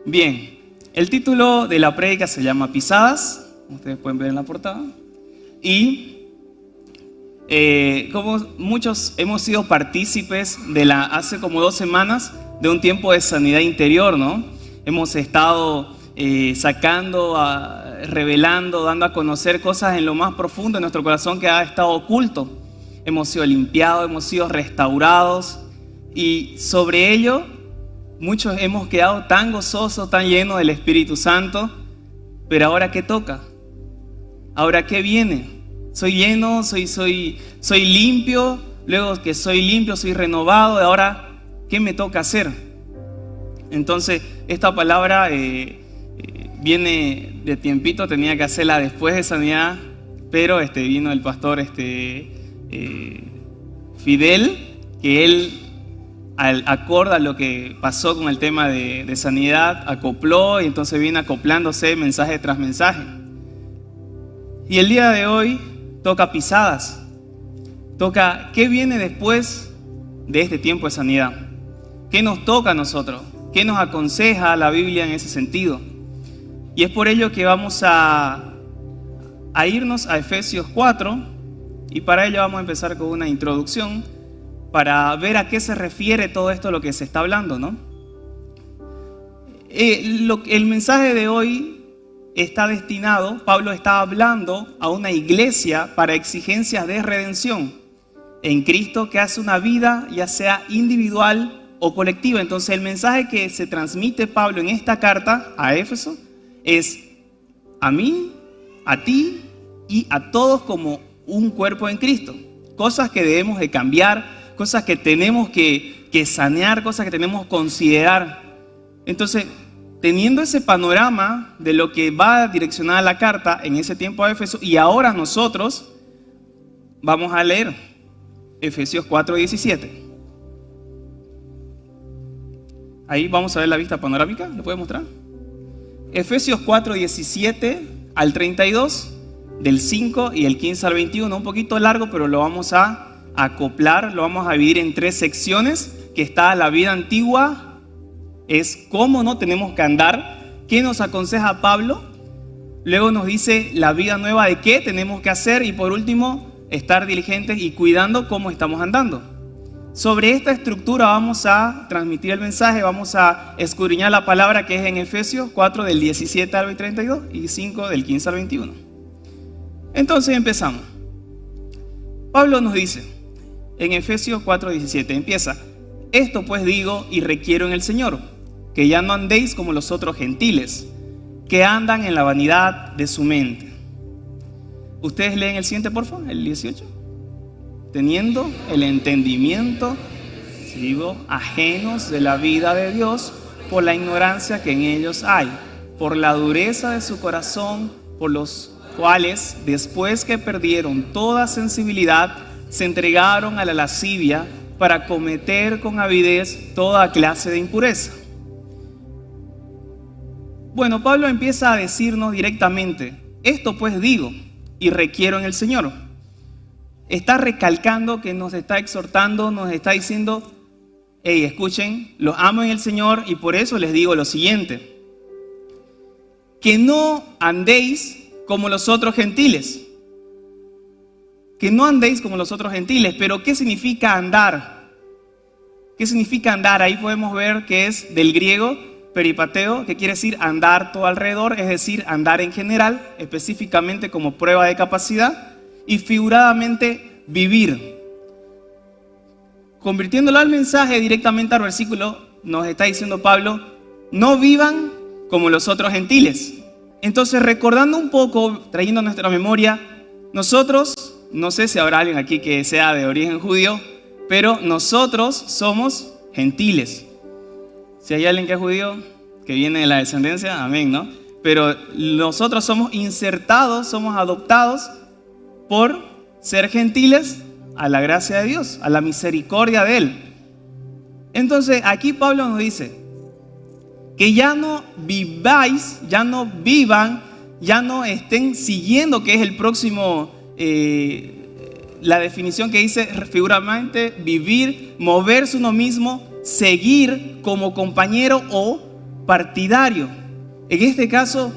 Bien, el título de la prédica se llama Pisadas, ustedes pueden ver en la portada, y como muchos hemos sido partícipes hace como 2 semanas de un tiempo de sanidad interior, ¿no? Hemos estado sacando, revelando, dando a conocer cosas en lo más profundo de nuestro corazón que ha estado oculto. Hemos sido limpiados, hemos sido restaurados y sobre ello muchos hemos quedado tan gozosos, tan llenos del Espíritu Santo. Pero ahora, ¿qué toca? ¿Ahora qué viene? Soy lleno, soy limpio, luego que soy limpio, soy renovado, y ahora, ¿qué me toca hacer? Entonces, esta palabra viene de tiempito, tenía que hacerla después de sanidad, pero vino el pastor Fidel, que él, acorde a lo que pasó con el tema de sanidad, acopló y entonces viene acoplándose mensaje tras mensaje. Y el día de hoy toca pisadas, toca qué viene después de este tiempo de sanidad, qué nos toca a nosotros, qué nos aconseja la Biblia en ese sentido. Y es por ello que vamos a irnos a Efesios 4 y para ello vamos a empezar con una introducción para ver a qué se refiere todo esto, lo que se está hablando, ¿no? El mensaje de hoy está destinado, Pablo está hablando a una iglesia para exigencias de redención en Cristo que hace una vida ya sea individual o colectiva. Entonces el mensaje que se transmite Pablo en esta carta a Éfeso es a mí, a ti y a todos como un cuerpo en Cristo. Cosas que debemos de cambiar, cosas que tenemos que sanear, cosas que tenemos que considerar. Entonces, teniendo ese panorama de lo que va direccionada la carta en ese tiempo a Éfeso, y ahora nosotros vamos a leer Efesios 4:17. Ahí vamos a ver la vista panorámica, ¿lo puede mostrar? Efesios 4:17 al 32, del 5 y el 15 al 21, un poquito largo, pero lo vamos a acoplar, lo vamos a dividir en 3 secciones, que está la vida antigua, es cómo no tenemos que andar, qué nos aconseja Pablo, luego nos dice la vida nueva de qué tenemos que hacer y por último, estar diligentes y cuidando cómo estamos andando. Sobre esta estructura vamos a transmitir el mensaje, vamos a escudriñar la palabra que es en Efesios 4 del 17 al 32 y 5 del 15 al 21. Entonces empezamos. Pablo nos dice en Efesios 4:17, empieza: esto pues digo y requiero en el Señor, que ya no andéis como los otros gentiles, que andan en la vanidad de su mente. Ustedes leen el siguiente, por favor, el 18. Teniendo el entendimiento, ajenos de la vida de Dios, por la ignorancia que en ellos hay, por la dureza de su corazón, por los cuales, después que perdieron toda sensibilidad, se entregaron a la lascivia para cometer con avidez toda clase de impureza. Bueno, Pablo empieza a decirnos directamente: esto pues digo y requiero en el Señor. Está recalcando, que nos está exhortando, nos está diciendo: hey, escuchen, los amo en el Señor y por eso les digo lo siguiente: que no andéis como los otros gentiles. Que no andéis como los otros gentiles. Pero ¿qué significa andar? ¿Qué significa andar? Ahí podemos ver que es del griego peripateo, que quiere decir andar todo alrededor, es decir, andar en general, específicamente como prueba de capacidad, y figuradamente vivir. Convirtiéndolo al mensaje directamente al versículo, nos está diciendo Pablo: no vivan como los otros gentiles. Entonces, recordando un poco, trayendo a nuestra memoria, nosotros, no sé si habrá alguien aquí que sea de origen judío, pero nosotros somos gentiles. Si hay alguien que es judío, que viene de la descendencia, amén, ¿no? Pero nosotros somos insertados, somos adoptados por ser gentiles a la gracia de Dios, a la misericordia de Él. Entonces, aquí Pablo nos dice que ya no viváis, ya no vivan, ya no estén siguiendo, que es el próximo, la definición que dice figurativamente: vivir, moverse uno mismo, seguir como compañero o partidario. En este caso,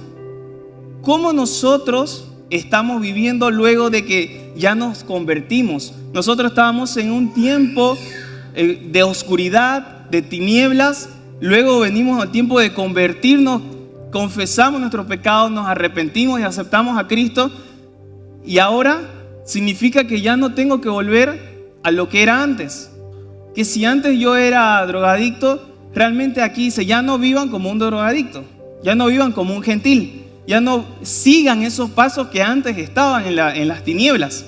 ¿cómo nosotros estamos viviendo luego de que ya nos convertimos? Nosotros estábamos en un tiempo de oscuridad, de tinieblas. Luego venimos al tiempo de convertirnos, confesamos nuestros pecados, nos arrepentimos y aceptamos a Cristo. Y ahora significa que ya no tengo que volver a lo que era antes. Que si antes yo era drogadicto, realmente aquí dice, ya no vivan como un drogadicto, ya no vivan como un gentil, ya no sigan esos pasos que antes estaban en las tinieblas.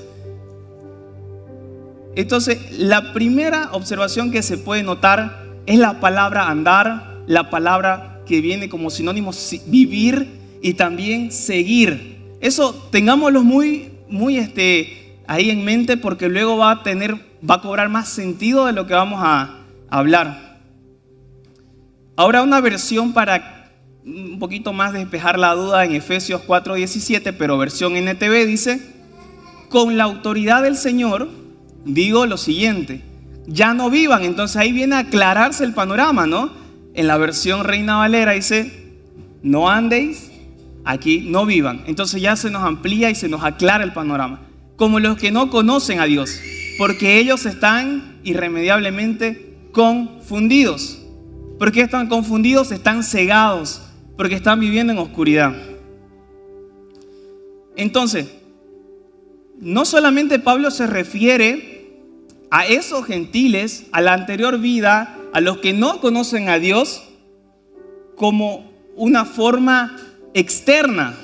Entonces, la primera observación que se puede notar es la palabra andar, la palabra que viene como sinónimo vivir y también seguir. Eso tengámoslo muy ahí en mente, porque luego va a cobrar más sentido de lo que vamos a hablar. Ahora una versión para un poquito más despejar la duda en Efesios 4:17, pero versión NTV dice: con la autoridad del Señor digo lo siguiente, ya no vivan. Entonces ahí viene a aclararse el panorama, ¿no? En la versión Reina Valera dice, no andéis, aquí no vivan. Entonces ya se nos amplía y se nos aclara el panorama. Como los que no conocen a Dios, porque ellos están irremediablemente confundidos. ¿Por qué están confundidos? Están cegados, porque están viviendo en oscuridad. Entonces, no solamente Pablo se refiere a esos gentiles, a la anterior vida, a los que no conocen a Dios, como una forma externa,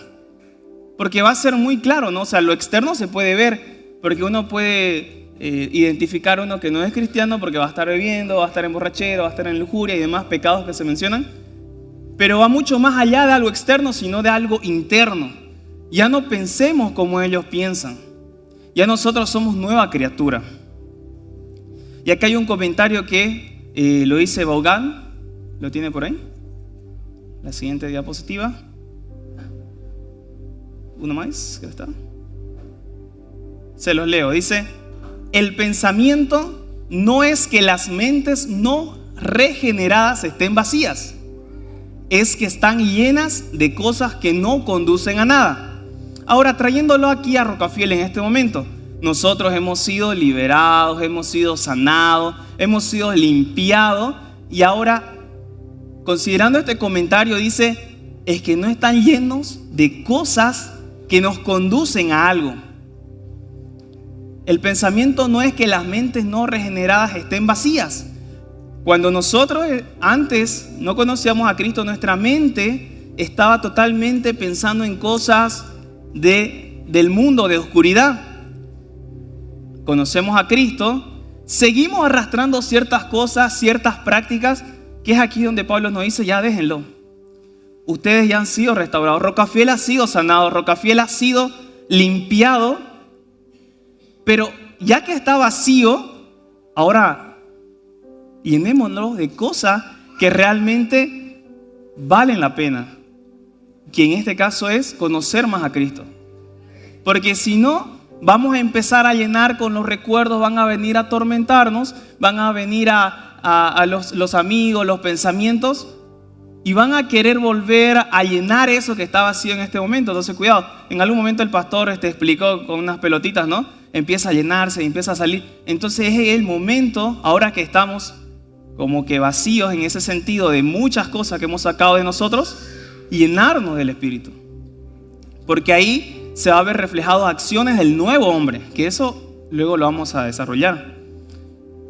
porque va a ser muy claro, ¿no? O sea, lo externo se puede ver, porque uno puede identificar uno que no es cristiano porque va a estar bebiendo, va a estar en borrachera, va a estar en lujuria y demás pecados que se mencionan, pero va mucho más allá de algo externo, sino de algo interno. Ya no pensemos como ellos piensan, ya nosotros somos nueva criatura. Y acá hay un comentario que lo dice Vaughan, ¿lo tiene por ahí? La siguiente diapositiva. Uno más, ¿qué está? Se los leo, dice: el pensamiento no es que las mentes no regeneradas estén vacías, es que están llenas de cosas que no conducen a nada. Ahora, trayéndolo aquí a Rocafiel en este momento, nosotros hemos sido liberados, hemos sido sanados, hemos sido limpiados, y ahora, considerando este comentario, dice, es que no están llenos de cosas que nos conducen a algo. El pensamiento no es que las mentes no regeneradas estén vacías. Cuando nosotros antes no conocíamos a Cristo, nuestra mente estaba totalmente pensando en cosas del mundo, de oscuridad. Conocemos a Cristo, seguimos arrastrando ciertas cosas, ciertas prácticas, que es aquí donde Pablo nos dice, ya déjenlo. Ustedes ya han sido restaurados. Rocafiel ha sido sanado, Rocafiel ha sido limpiado, pero ya que está vacío, ahora llenémonos de cosas que realmente valen la pena, que en este caso es conocer más a Cristo. Porque si no, vamos a empezar a llenar con los recuerdos, van a venir a atormentarnos, van a venir a los amigos, los pensamientos, y van a querer volver a llenar eso que está vacío en este momento. Entonces, cuidado, en algún momento el pastor explicó con unas pelotitas, ¿no? Empieza a llenarse, empieza a salir. Entonces es el momento, ahora que estamos como que vacíos en ese sentido de muchas cosas que hemos sacado de nosotros, llenarnos del Espíritu. Porque ahí se va a ver reflejado acciones del nuevo hombre, que eso luego lo vamos a desarrollar.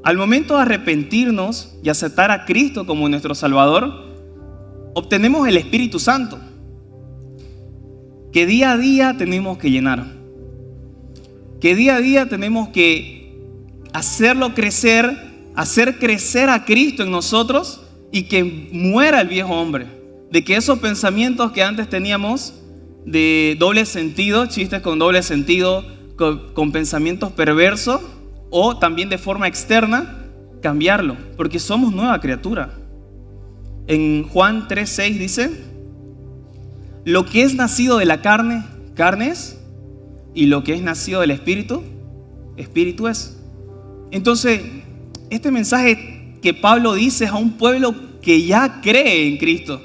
Al momento de arrepentirnos y aceptar a Cristo como nuestro Salvador, obtenemos el Espíritu Santo, que día a día tenemos que llenar, que día a día tenemos que hacerlo crecer, hacer crecer a Cristo en nosotros y que muera el viejo hombre, de que esos pensamientos que antes teníamos de doble sentido, chistes con doble sentido, con pensamientos perversos o también de forma externa, cambiarlo, porque somos nueva criatura. En Juan 3:6 dice, lo que es nacido de la carne, carne es, y lo que es nacido del Espíritu, Espíritu es. Entonces, este mensaje que Pablo dice es a un pueblo que ya cree en Cristo,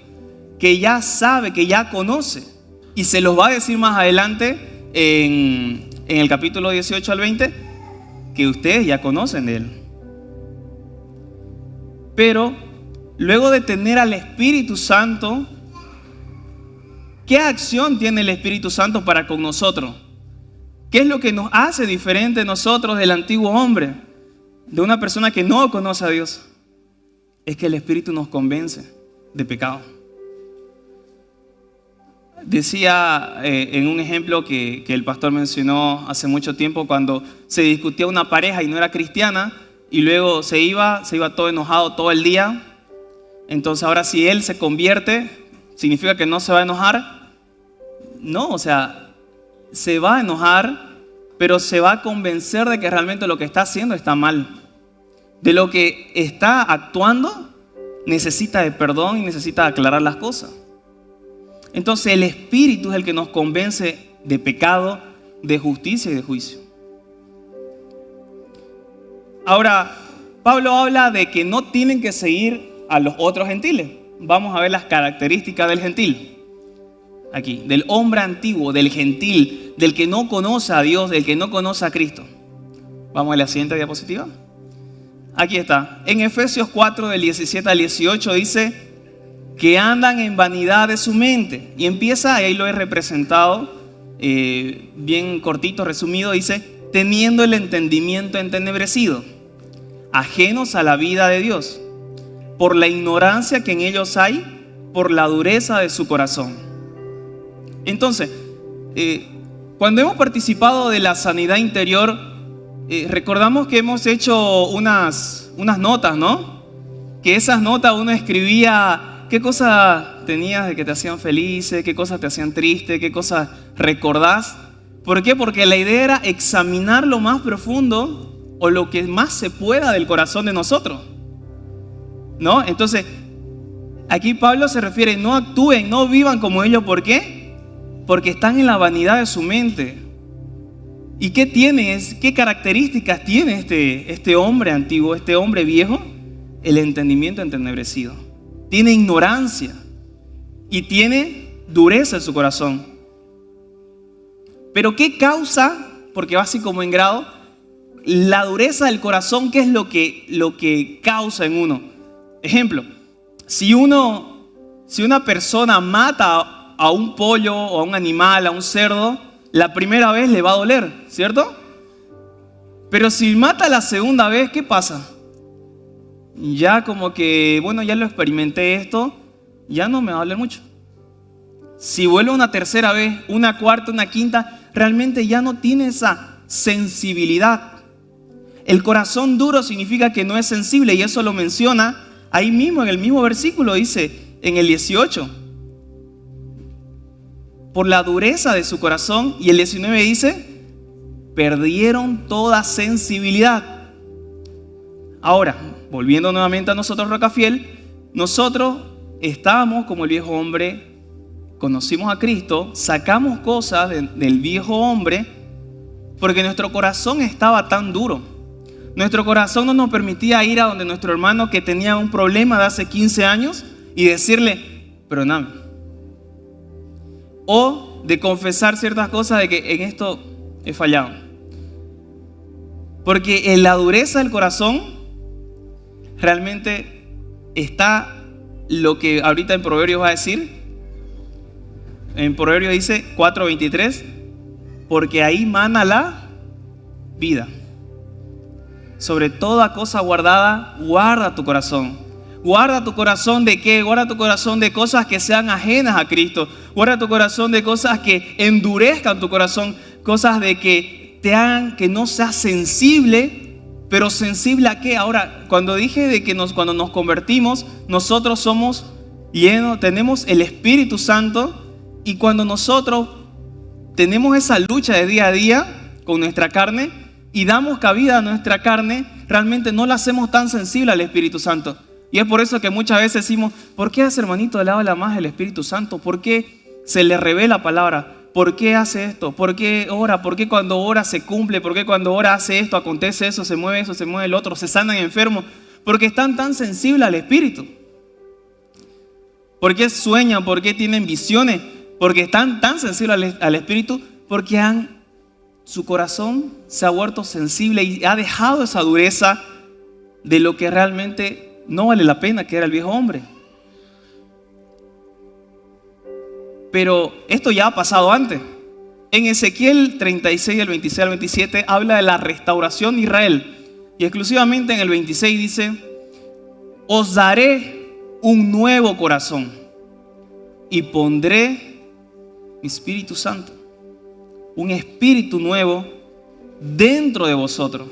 que ya sabe, que ya conoce. Y se los va a decir más adelante en el capítulo 18 al 20, que ustedes ya conocen de Él. Pero luego de tener al Espíritu Santo, ¿qué acción tiene el Espíritu Santo para con nosotros? ¿Qué es lo que nos hace diferente nosotros del antiguo hombre, de una persona que no conoce a Dios? Es que el Espíritu nos convence de pecado. Decía en un ejemplo que el pastor mencionó hace mucho tiempo, cuando se discutía una pareja y no era cristiana, y luego se iba todo enojado todo el día. Entonces ahora si él se convierte, ¿significa que no se va a enojar? No, o sea, se va a enojar, pero se va a convencer de que realmente lo que está haciendo está mal. De lo que está actuando, necesita de perdón y necesita aclarar las cosas. Entonces el Espíritu es el que nos convence de pecado, de justicia y de juicio. Ahora, Pablo habla de que no tienen que seguir a los otros gentiles. Vamos a ver las características del gentil. Aquí, del hombre antiguo, del gentil, del que no conoce a Dios, del que no conoce a Cristo. Vamos a la siguiente diapositiva. Aquí está. En Efesios 4, del 17 al 18 dice que andan en vanidad de su mente. Y empieza, ahí lo he representado, bien cortito, resumido, dice, teniendo el entendimiento entenebrecido, ajenos a la vida de Dios, por la ignorancia que en ellos hay, por la dureza de su corazón. Entonces, cuando hemos participado de la sanidad interior, recordamos que hemos hecho unas notas, ¿no? Que esas notas uno escribía qué cosas tenías de que te hacían felices, qué cosas te hacían triste, qué cosas recordás. ¿Por qué? Porque la idea era examinar lo más profundo o lo que más se pueda del corazón de nosotros, ¿no? Entonces, aquí Pablo se refiere, no actúen, no vivan como ellos. ¿Por qué? Porque están en la vanidad de su mente. ¿Y qué características tiene este hombre antiguo, este hombre viejo? El entendimiento entenebrecido. Tiene ignorancia y tiene dureza en su corazón. Pero ¿qué causa? Porque va así como en grado. La dureza del corazón, ¿qué es lo que causa en uno? Ejemplo, si una persona mata a un pollo o a un animal, a un cerdo, la primera vez le va a doler, ¿cierto? Pero si mata la segunda vez, ¿qué pasa? Ya como que, bueno, ya lo experimenté esto, ya no me va a doler mucho. Si vuelve una tercera vez, una cuarta, una quinta, realmente ya no tiene esa sensibilidad. El corazón duro significa que no es sensible, y eso lo menciona ahí mismo, en el mismo versículo, dice en el 18. Por la dureza de su corazón, y el 19 dice, perdieron toda sensibilidad. Ahora, volviendo nuevamente a nosotros, Rocafiel, nosotros estábamos como el viejo hombre, conocimos a Cristo, sacamos cosas del viejo hombre, porque nuestro corazón estaba tan duro. Nuestro corazón no nos permitía ir a donde nuestro hermano que tenía un problema de hace 15 años y decirle, perdóname. O de confesar ciertas cosas de que en esto he fallado. Porque en la dureza del corazón realmente está lo que ahorita en Proverbios va a decir. En Proverbios dice 4:23, porque ahí mana la vida. Sobre toda cosa guardada, guarda tu corazón. Guarda tu corazón ¿de qué? Guarda tu corazón de cosas que sean ajenas a Cristo. Guarda tu corazón de cosas que endurezcan tu corazón. Cosas de que te hagan que no seas sensible. ¿Pero sensible a qué? Ahora, cuando dije de que cuando nos convertimos, nosotros somos llenos, tenemos el Espíritu Santo. Y cuando nosotros tenemos esa lucha de día a día con nuestra carne y damos cabida a nuestra carne, realmente no la hacemos tan sensible al Espíritu Santo. Y es por eso que muchas veces decimos, ¿por qué a ese hermanito le habla más el Espíritu Santo? ¿Por qué se le revela palabra? ¿Por qué hace esto? ¿Por qué ora? ¿Por qué cuando ora se cumple? ¿Por qué cuando ora hace esto, acontece eso, se mueve el otro, se sanan enfermos? Porque están tan sensibles al Espíritu. ¿Por qué sueñan? ¿Por qué tienen visiones? Porque están tan sensibles al Espíritu, porque su corazón se ha vuelto sensible y ha dejado esa dureza de lo que realmente no vale la pena, que era el viejo hombre. Pero esto ya ha pasado antes. En Ezequiel 36, del 26 al 27, habla de la restauración de Israel. Y exclusivamente en el 26 dice: os daré un nuevo corazón y pondré mi Espíritu Santo, un espíritu nuevo dentro de vosotros.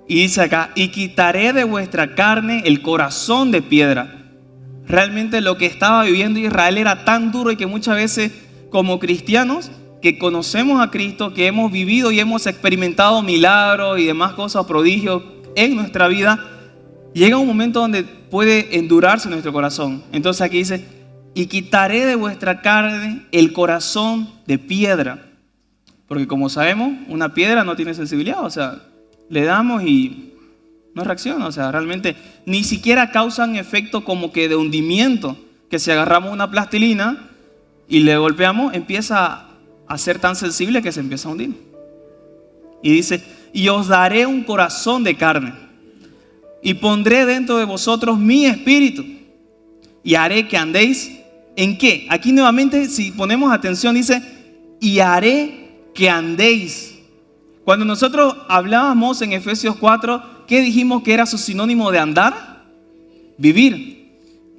Y dice acá: y quitaré de vuestra carne el corazón de piedra. Realmente lo que estaba viviendo Israel era tan duro, y que muchas veces como cristianos que conocemos a Cristo, que hemos vivido y hemos experimentado milagros y demás cosas, prodigios en nuestra vida, llega un momento donde puede endurarse nuestro corazón. Entonces aquí dice: y quitaré de vuestra carne el corazón de piedra. Porque como sabemos, una piedra no tiene sensibilidad, o sea, le damos y no reacciona, o sea, realmente ni siquiera causan efecto como que de hundimiento, que si agarramos una plastilina y le golpeamos, empieza a ser tan sensible que se empieza a hundir. Y dice: y os daré un corazón de carne, y pondré dentro de vosotros mi espíritu, y haré que andéis ¿en qué? Aquí nuevamente, si ponemos atención, dice: y haré que andéis. Cuando nosotros hablábamos en Efesios 4, ¿qué dijimos que era su sinónimo de andar? Vivir.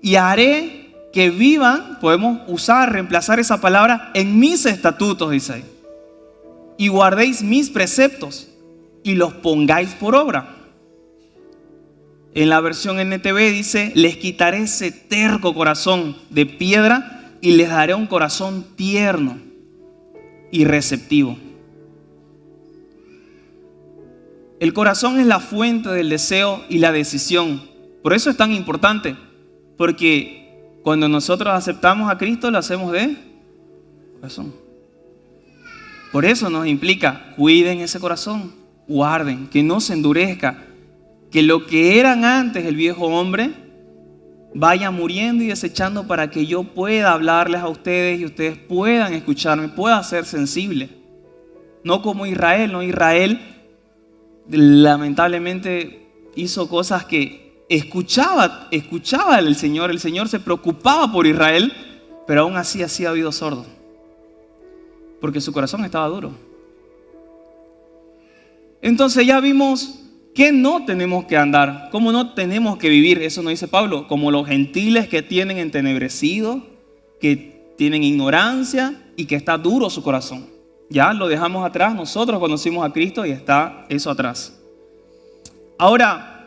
Y haré que vivan, podemos usar, reemplazar esa palabra, en mis estatutos, dice ahí. Y guardéis mis preceptos y los pongáis por obra. En la versión NTV dice: les quitaré ese terco corazón de piedra y les daré un corazón tierno y receptivo. El corazón es la fuente del deseo y la decisión. Por eso es tan importante, porque cuando nosotros aceptamos a Cristo, lo hacemos de corazón. Por eso nos implica: cuiden ese corazón, guarden, que no se endurezca, que lo que eran antes el viejo hombre vaya muriendo y desechando, para que yo pueda hablarles a ustedes y ustedes puedan escucharme, pueda ser sensible. No como Israel, no. Israel lamentablemente hizo cosas que escuchaba el Señor se preocupaba por Israel, pero aún así hacía oídos sordos, porque su corazón estaba duro. Entonces ya vimos que no tenemos que andar, cómo no tenemos que vivir. Eso nos dice Pablo: como los gentiles que tienen entenebrecido, que tienen ignorancia y que está duro su corazón. Ya lo dejamos atrás, nosotros conocimos a Cristo y está eso atrás. Ahora,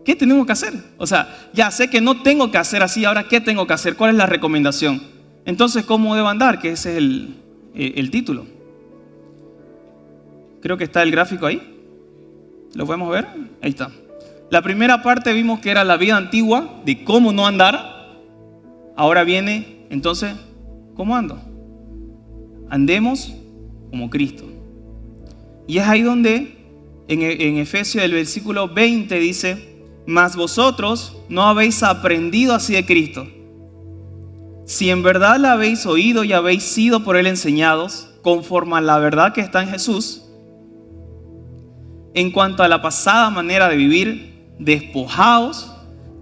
¿qué tenemos que hacer? O sea, ya sé que no tengo que hacer así, ahora ¿qué tengo que hacer? ¿Cuál es la recomendación? Entonces, ¿cómo debo andar? Que ese es el título. Creo que está el gráfico ahí. ¿Lo podemos ver? Ahí está. La primera parte vimos que era la vida antigua, de cómo no andar. Ahora viene, entonces, ¿cómo ando? Andemos como Cristo. Y es ahí donde en Efesios, el versículo 20 dice: mas vosotros no habéis aprendido así de Cristo, si en verdad la habéis oído y habéis sido por él enseñados, conforme a la verdad que está en Jesús. En cuanto a la pasada manera de vivir, despojaos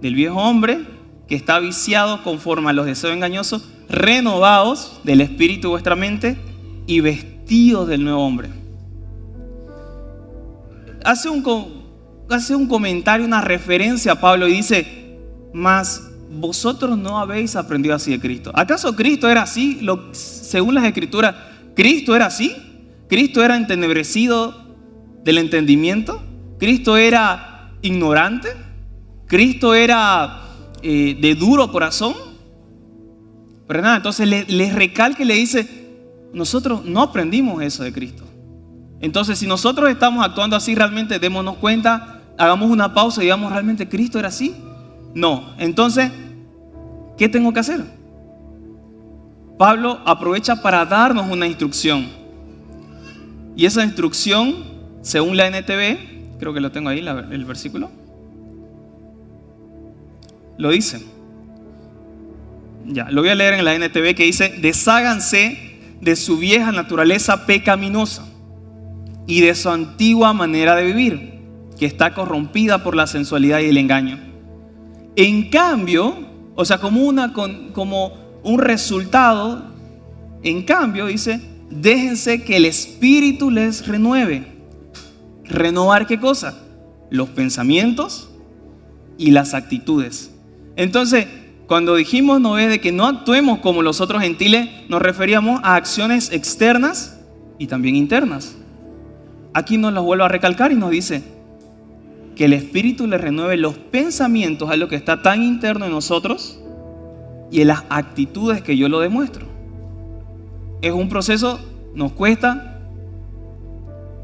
del viejo hombre que está viciado conforme a los deseos engañosos, renovaos del espíritu de vuestra mente y vestidos del nuevo hombre. Hace un comentario, una referencia a Pablo y dice: mas vosotros no habéis aprendido así de Cristo. ¿Acaso Cristo era así? Según las Escrituras, ¿Cristo era así? ¿Cristo era entenebrecido del entendimiento? ¿Cristo era ignorante? ¿Cristo era de duro corazón? Pero nada, entonces les recalca y le dice: nosotros no aprendimos eso de Cristo. Entonces, si nosotros estamos actuando así, realmente démonos cuenta, hagamos una pausa y digamos: ¿realmente Cristo era así? No. Entonces, ¿qué tengo que hacer? Pablo aprovecha para darnos una instrucción. Y esa instrucción, según la NTV, creo que lo tengo ahí, el versículo. lo dice. Ya, lo voy a leer en la NTV que dice: desháganse de su vieja naturaleza pecaminosa y de su antigua manera de vivir, que está corrompida por la sensualidad y el engaño. En cambio, o sea, como un resultado, en cambio, dice, déjense que el Espíritu les renueve. ¿Renovar qué cosa? Los pensamientos y las actitudes. Entonces, cuando dijimos, no es de que no actuemos como los otros gentiles, nos referíamos a acciones externas y también internas. Aquí nos las vuelve a recalcar y nos dice que el Espíritu le renueve los pensamientos a lo que está tan interno en nosotros y en las actitudes que yo lo demuestro. Es un proceso, nos cuesta,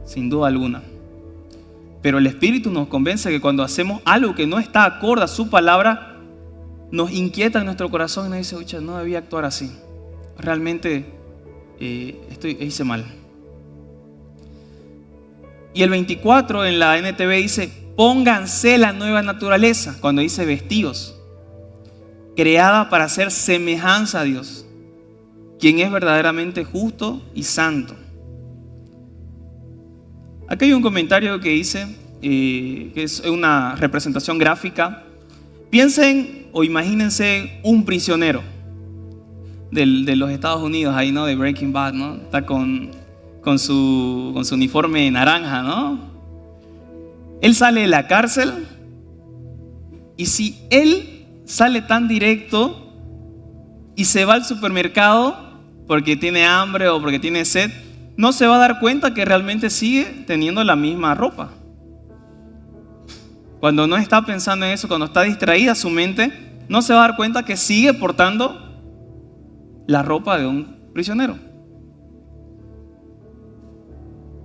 sin duda alguna. Pero el Espíritu nos convence que cuando hacemos algo que no está acorde a su palabra, nos inquieta en nuestro corazón y nos dice: oye, no debía actuar así. Realmente hice mal. Y el 24 en la NTV dice: pónganse la nueva naturaleza, cuando dice vestidos, creada para ser semejanza a Dios, quien es verdaderamente justo y santo. Aquí hay un comentario que dice, que es una representación gráfica. Piensen o imagínense un prisionero de los Estados Unidos, ahí, ¿no? De Breaking Bad, ¿no? Está con su uniforme naranja, ¿no? Él sale de la cárcel y si él sale tan directo y se va al supermercado porque tiene hambre o porque tiene sed, no se va a dar cuenta que realmente sigue teniendo la misma ropa. Cuando no está pensando en eso, cuando está distraída su mente, no se va a dar cuenta que sigue portando la ropa de un prisionero.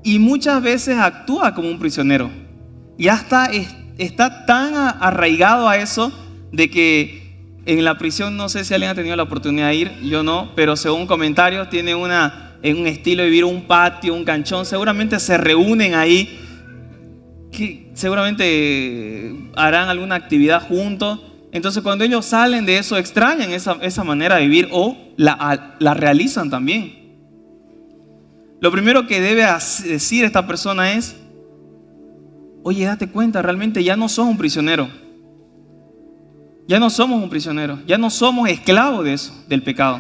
Y muchas veces actúa como un prisionero. Ya está tan arraigado a eso de que en la prisión, no sé si alguien ha tenido la oportunidad de ir, yo no, pero según comentarios tiene en un estilo de vivir un patio, un canchón, seguramente se reúnen ahí, que seguramente harán alguna actividad juntos. Entonces cuando ellos salen de eso, extrañan esa manera de vivir o la realizan también. Lo primero que debe decir esta persona es: oye, date cuenta, realmente ya no sos un prisionero. Ya no somos un prisionero, ya no somos esclavos de eso, del pecado.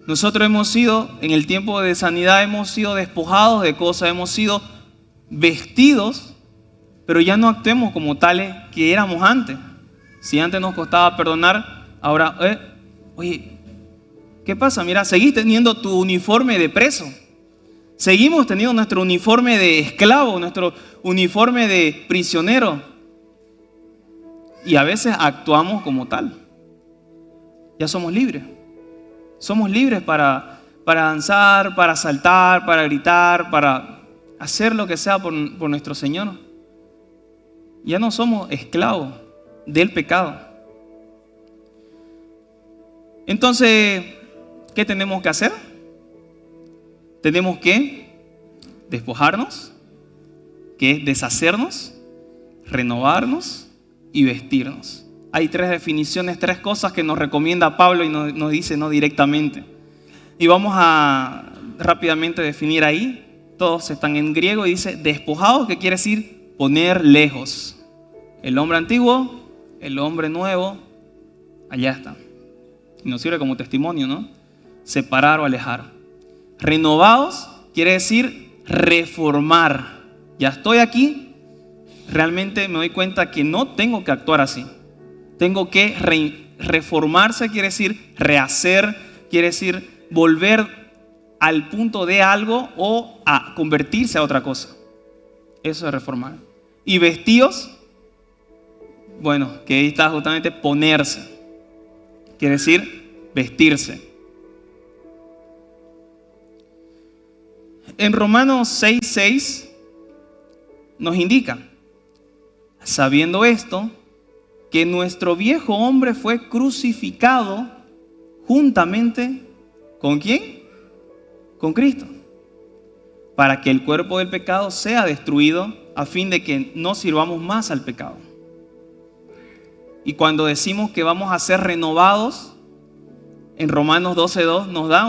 Nosotros hemos sido, en el tiempo de sanidad, hemos sido despojados de cosas, hemos sido vestidos, pero ya no actuemos como tales que éramos antes. Si antes nos costaba perdonar, ahora, oye, ¿qué pasa? Mira, seguís teniendo tu uniforme de preso. Seguimos teniendo nuestro uniforme de esclavo, nuestro uniforme de prisionero. Y a veces actuamos como tal. Ya somos libres. Somos libres para danzar, para saltar, para gritar, para hacer lo que sea por nuestro Señor. Ya no somos esclavos del pecado. Entonces, ¿qué tenemos que hacer? Tenemos que despojarnos, que es deshacernos, renovarnos y vestirnos. Hay tres definiciones, tres cosas que nos recomienda Pablo y nos dice no directamente. Y vamos a rápidamente definir ahí. Todos están en griego y dice despojados, que quiere decir poner lejos. El hombre antiguo, el hombre nuevo, allá está. Y nos sirve como testimonio, ¿no? Separar o alejar. Renovados quiere decir reformar. Ya estoy aquí, realmente me doy cuenta que no tengo que actuar así. Tengo que reformarse, quiere decir rehacer, quiere decir volver al punto de algo o a convertirse a otra cosa. Eso es reformar. Y vestidos, bueno, que ahí está justamente ponerse. Quiere decir vestirse. En Romanos 6:6 nos indica, sabiendo esto, que nuestro viejo hombre fue crucificado juntamente ¿con quién? Con Cristo, para que el cuerpo del pecado sea destruido, a fin de que no sirvamos más al pecado. Y cuando decimos que vamos a ser renovados, en Romanos 12:2 nos da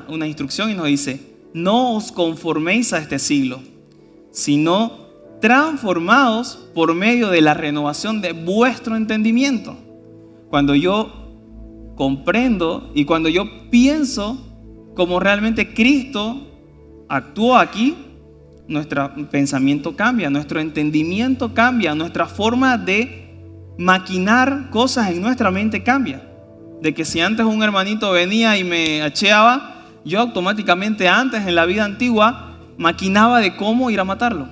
una instrucción y nos dice: no os conforméis a este siglo, sino transformados por medio de la renovación de vuestro entendimiento. Cuando yo comprendo y cuando yo pienso como realmente Cristo actuó aquí, nuestro pensamiento cambia, nuestro entendimiento cambia, nuestra forma de maquinar cosas en nuestra mente cambia. De que si antes un hermanito venía y me acheaba, yo automáticamente antes en la vida antigua maquinaba de cómo ir a matarlo,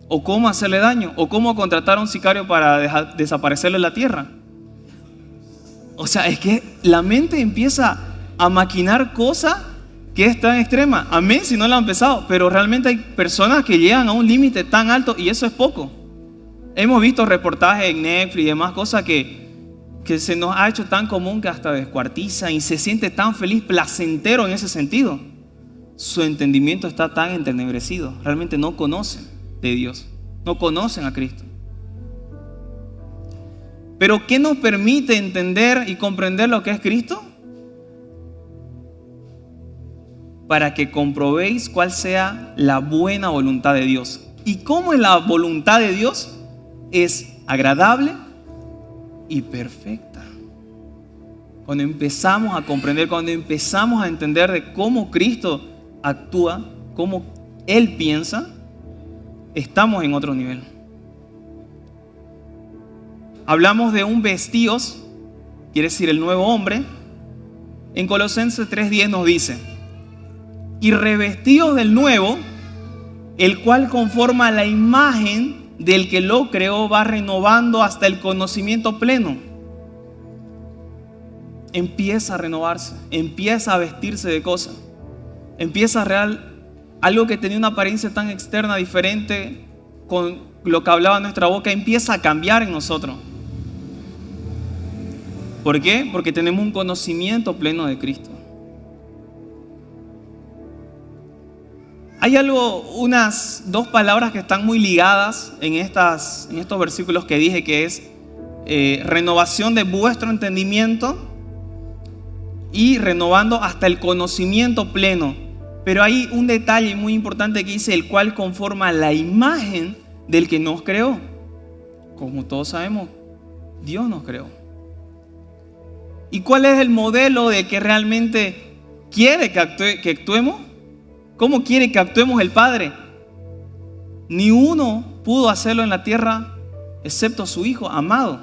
o cómo hacerle daño, o cómo contratar a un sicario para desaparecerle la tierra. O sea, es que la mente empieza a maquinar cosas que es tan extrema. Amén si no la han empezado, pero realmente hay personas que llegan a un límite tan alto y eso es poco. Hemos visto reportajes en Netflix y demás cosas que se nos ha hecho tan común que hasta descuartiza y se siente tan feliz, placentero en ese sentido. Su entendimiento está tan entenebrecido. Realmente no conocen de Dios, no conocen a Cristo. Pero ¿qué nos permite entender y comprender lo que es Cristo? Para que comprobéis cuál sea la buena voluntad de Dios. ¿Y cómo es la voluntad de Dios? Es agradable y perfecta. Cuando empezamos a comprender, cuando empezamos a entender de cómo Cristo actúa, cómo Él piensa, estamos en otro nivel. Hablamos de un vestíos, quiere decir el nuevo hombre. En Colosenses 3:10 nos dice: y revestidos del nuevo, el cual conforma la imagen del que lo creó, va renovando hasta el conocimiento pleno. Empieza a renovarse, empieza a vestirse de cosas, empieza a algo que tenía una apariencia tan externa, diferente con lo que hablaba nuestra boca, empieza a cambiar en nosotros. ¿Por qué? Porque tenemos un conocimiento pleno de Cristo. Hay unas dos palabras que están muy ligadas en estos versículos que dije, que es renovación de vuestro entendimiento y renovando hasta el conocimiento pleno. Pero hay un detalle muy importante que dice: el cual conforma la imagen del que nos creó. Como todos sabemos, Dios nos creó. ¿Y cuál es el modelo de que realmente quiere que actuemos? ¿Cómo quiere que actuemos el Padre? Ni uno pudo hacerlo en la tierra excepto su Hijo amado.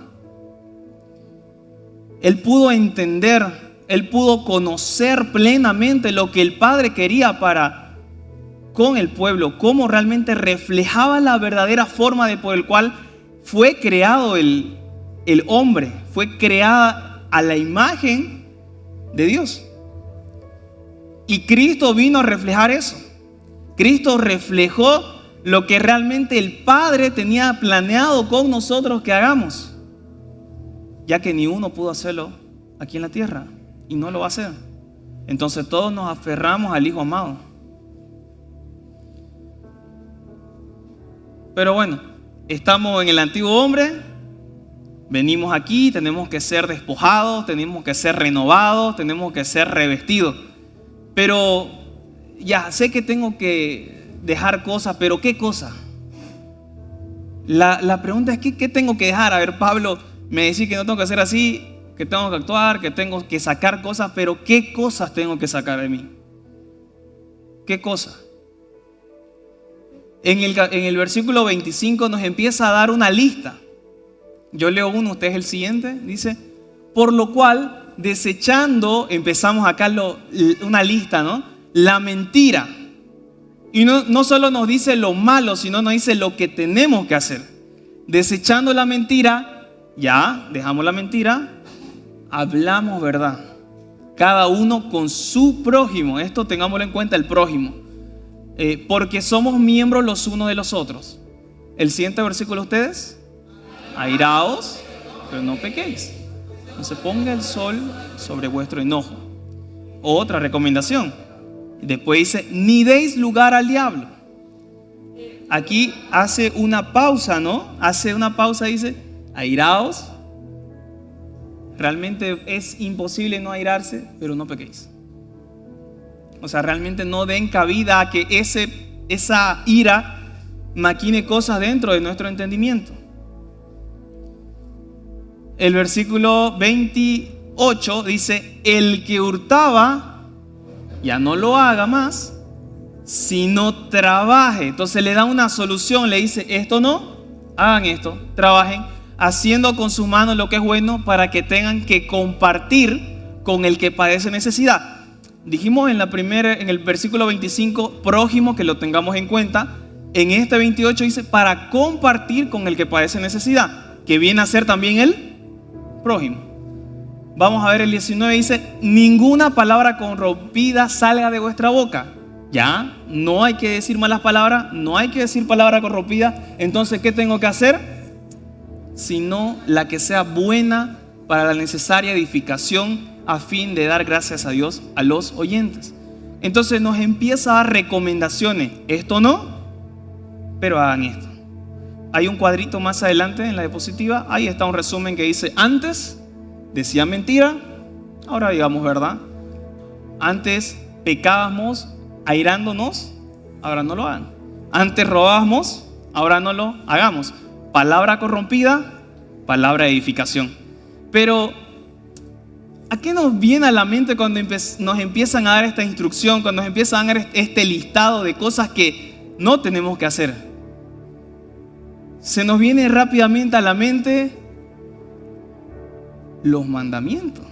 Él pudo entender, Él pudo conocer plenamente lo que el Padre quería para con el pueblo, cómo realmente reflejaba la verdadera forma por el cual fue creado el hombre, fue creada a la imagen de Dios. Y Cristo vino a reflejar eso. Cristo reflejó lo que realmente el Padre tenía planeado con nosotros que hagamos, ya que ni uno pudo hacerlo aquí en la tierra y no lo va a hacer. Entonces todos nos aferramos al Hijo amado. Pero bueno, estamos en el antiguo hombre, venimos aquí, tenemos que ser despojados, tenemos que ser renovados, tenemos que ser revestidos. Pero ya sé que tengo que dejar cosas, pero ¿qué cosa? La pregunta es: ¿qué tengo que dejar? A ver, Pablo me decía que no tengo que hacer así, que tengo que actuar, que tengo que sacar cosas, pero ¿qué cosas tengo que sacar de mí? ¿Qué cosas? En el versículo 25 nos empieza a dar una lista. Yo leo uno, usted es el siguiente. Dice: por lo cual, desechando, empezamos acá una lista, ¿no? La mentira. Y no solo nos dice lo malo, sino nos dice lo que tenemos que hacer. Desechando la mentira, ya dejamos la mentira, hablamos verdad. Cada uno con su prójimo. Esto tengámoslo en cuenta, el prójimo. Porque somos miembros los unos de los otros. El siguiente versículo, ustedes: airaos, pero no pequéis. No se ponga el sol sobre vuestro enojo. Otra recomendación. Después dice: ni deis lugar al diablo. Aquí hace una pausa, ¿no? Hace una pausa, dice: airaos, realmente es imposible no airarse, pero no pequéis. O sea, realmente no den cabida a que esa ira maquine cosas dentro de nuestro entendimiento. El versículo 28 dice: el que hurtaba, ya no lo haga más, sino trabaje. Entonces le da una solución, le dice: esto no, hagan esto, trabajen, haciendo con sus manos lo que es bueno, para que tengan que compartir con el que padece necesidad. Dijimos en el versículo 25, prójimo, que lo tengamos en cuenta. En este 28 dice: para compartir con el que padece necesidad, que viene a ser también el prójimo. Vamos a ver el 19, dice: ninguna palabra corrompida salga de vuestra boca. Ya, no hay que decir malas palabras, no hay que decir palabra corrompida. Entonces, ¿qué tengo que hacer? Sino la que sea buena para la necesaria edificación, a fin de dar gracias a Dios a los oyentes. Entonces nos empieza a dar recomendaciones. Esto no, pero hagan esto. Hay un cuadrito más adelante en la diapositiva. Ahí está un resumen que dice: antes decía mentira, ahora digamos verdad. Antes pecábamos airándonos, ahora no lo hagan. Antes robábamos, ahora no lo hagamos. Palabra corrompida, palabra de edificación. Pero ¿a qué nos viene a la mente cuando nos empiezan a dar esta instrucción, cuando nos empiezan a dar este listado de cosas que no tenemos que hacer? Se nos viene rápidamente a la mente los mandamientos.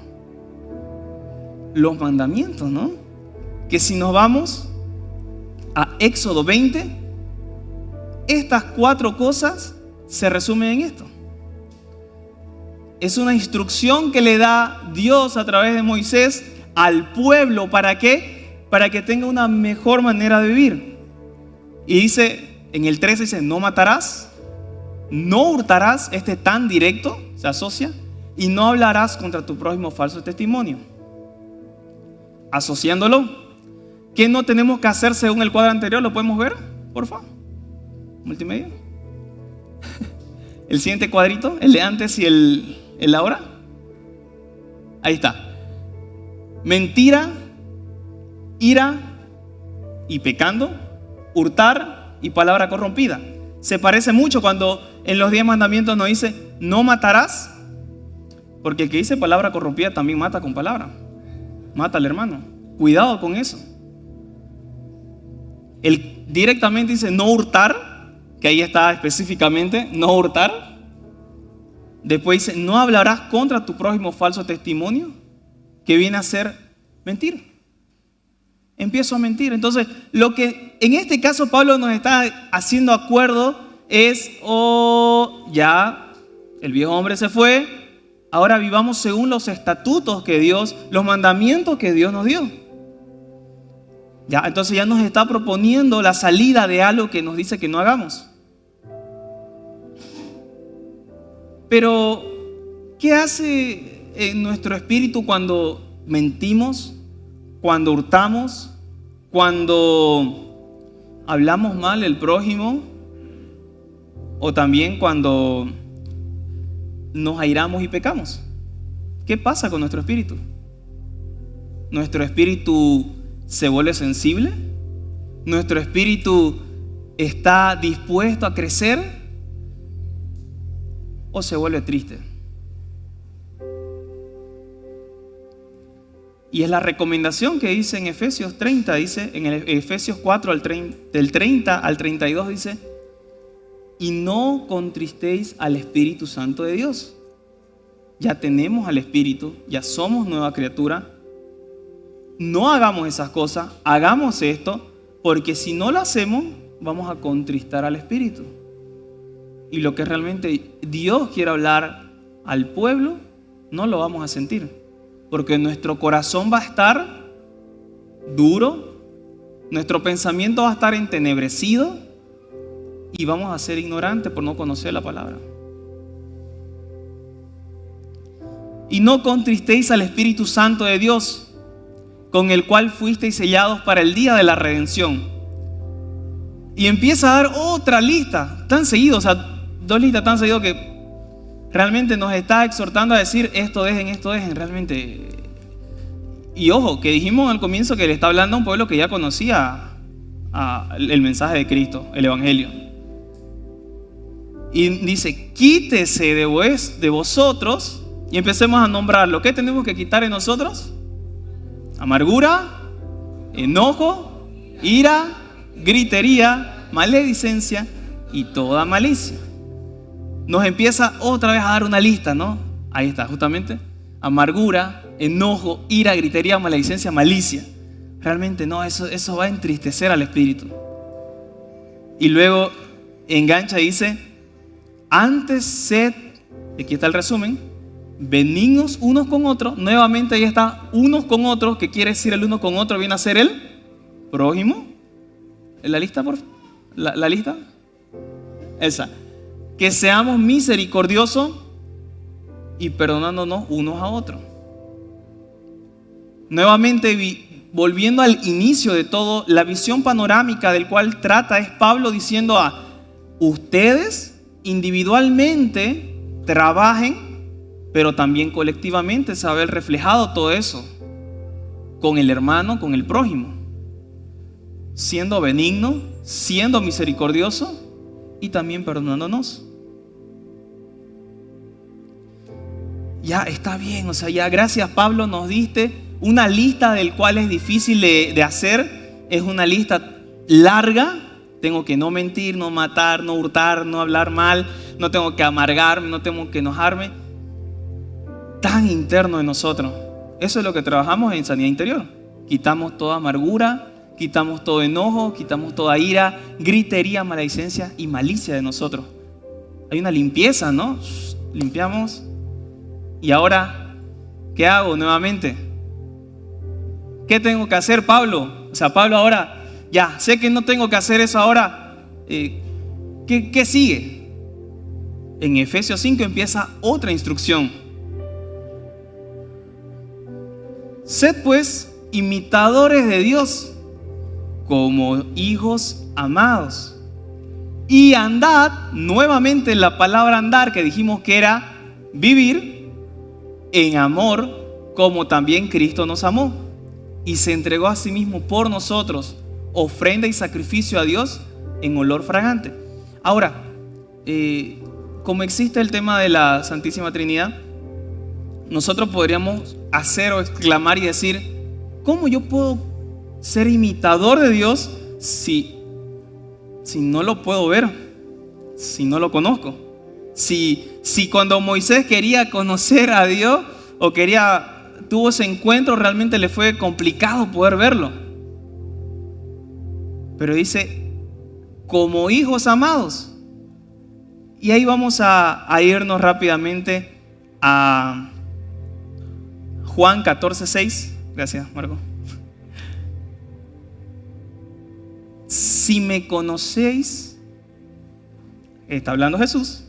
Los mandamientos, ¿no? Que si nos vamos a Éxodo 20, estas 4 cosas se resumen en esto. Es una instrucción que le da Dios a través de Moisés al pueblo. ¿Para qué? Para que tenga una mejor manera de vivir. Y dice, en el 13 dice: no matarás, no hurtarás, tan directo, se asocia, y no hablarás contra tu prójimo falso testimonio. Asociándolo, ¿qué no tenemos que hacer según el cuadro anterior? ¿Lo podemos ver, por favor? Multimedia. El siguiente cuadrito, el de antes y el ahora. Ahí está. Mentira, ira y pecando, hurtar y palabra corrompida. Se parece mucho cuando en los 10 mandamientos nos dice: no matarás, porque el que dice palabra corrompida también mata con palabra. Mata al hermano. Cuidado con eso. Él directamente dice: no hurtar, que ahí está específicamente, no hurtar. Después dice: no hablarás contra tu prójimo falso testimonio, que viene a ser mentir. Empiezo a mentir. Entonces, lo que en este caso Pablo nos está haciendo acuerdo es: ya el viejo hombre se fue, ahora vivamos según los estatutos que Dios, los mandamientos que Dios nos dio. Ya, entonces ya nos está proponiendo la salida de algo que nos dice que no hagamos. Pero, ¿qué hace en nuestro espíritu cuando mentimos, cuando hurtamos, cuando hablamos mal del prójimo, o también cuando nos airamos y pecamos? ¿Qué pasa con nuestro espíritu? ¿Nuestro espíritu se vuelve sensible? ¿Nuestro espíritu está dispuesto a crecer? ¿O se vuelve triste? Y es la recomendación que dice en Efesios 30, dice en Efesios 4 del 30 al 32 dice: y no contristéis al Espíritu Santo de Dios. Ya tenemos al Espíritu, ya somos nueva criatura. No hagamos esas cosas, hagamos esto, porque si no lo hacemos, vamos a contristar al Espíritu. Y lo que realmente Dios quiere hablar al pueblo, no lo vamos a sentir. Porque nuestro corazón va a estar duro, nuestro pensamiento va a estar entenebrecido y vamos a ser ignorantes por no conocer la palabra. Y no contristéis al Espíritu Santo de Dios, con el cual fuisteis sellados para el día de la redención. Y empieza a dar otra lista, tan seguido, o sea, 2 listas tan seguido que realmente nos está exhortando a decir esto dejen, realmente. Y ojo, que dijimos al comienzo que le está hablando a un pueblo que ya conocía el mensaje de Cristo, el Evangelio. Y dice, quítese de vosotros, y empecemos a nombrarlo. ¿Qué tenemos que quitar en nosotros? Amargura, enojo, ira, gritería, maledicencia y toda malicia. Nos empieza otra vez a dar una lista, ¿no? Ahí está, justamente. Amargura, enojo, ira, gritería, maledicencia, malicia. Realmente no, eso va a entristecer al espíritu. Y luego engancha y dice, antes sed, aquí está el resumen, benignos unos con otros. Nuevamente ahí está, unos con otros. ¿Qué quiere decir el uno con otro? Viene a ser el prójimo. ¿En la lista, por favor? ¿La lista? Esa. Que seamos misericordiosos y perdonándonos unos a otros. Nuevamente, volviendo al inicio de todo, la visión panorámica del cual trata es Pablo diciendo a ustedes individualmente trabajen, pero también colectivamente se va a ver reflejado todo eso con el hermano, con el prójimo, siendo benigno, siendo misericordioso y también perdonándonos. Ya está bien, o sea, ya gracias Pablo nos diste una lista del cual es difícil de hacer. Es una lista larga. Tengo que no mentir, no matar, no hurtar, no hablar mal. No tengo que amargarme, no tengo que enojarme. Tan interno de nosotros. Eso es lo que trabajamos en sanidad interior. Quitamos toda amargura, quitamos todo enojo, quitamos toda ira, gritería, maledicencia y malicia de nosotros. Hay una limpieza, ¿no? Limpiamos. Y ahora, ¿qué hago nuevamente? ¿Qué tengo que hacer, Pablo? O sea, Pablo ahora, ya, sé que no tengo que hacer eso ahora. ¿Qué sigue? En Efesios 5 empieza otra instrucción. Sed pues imitadores de Dios como hijos amados. Y andad, nuevamente la palabra andar que dijimos que era vivir en amor, como también Cristo nos amó y se entregó a sí mismo por nosotros, ofrenda y sacrificio a Dios en olor fragante. Ahora, como existe el tema de la Santísima Trinidad, nosotros podríamos hacer o exclamar y decir, ¿cómo yo puedo ser imitador de Dios si no lo puedo ver, si no lo conozco? Si cuando Moisés quería conocer a Dios o tuvo ese encuentro, realmente le fue complicado poder verlo. Pero dice, como hijos amados. Y ahí vamos a irnos rápidamente a Juan 14:6. Gracias, Marco. Si me conocéis, está hablando Jesús,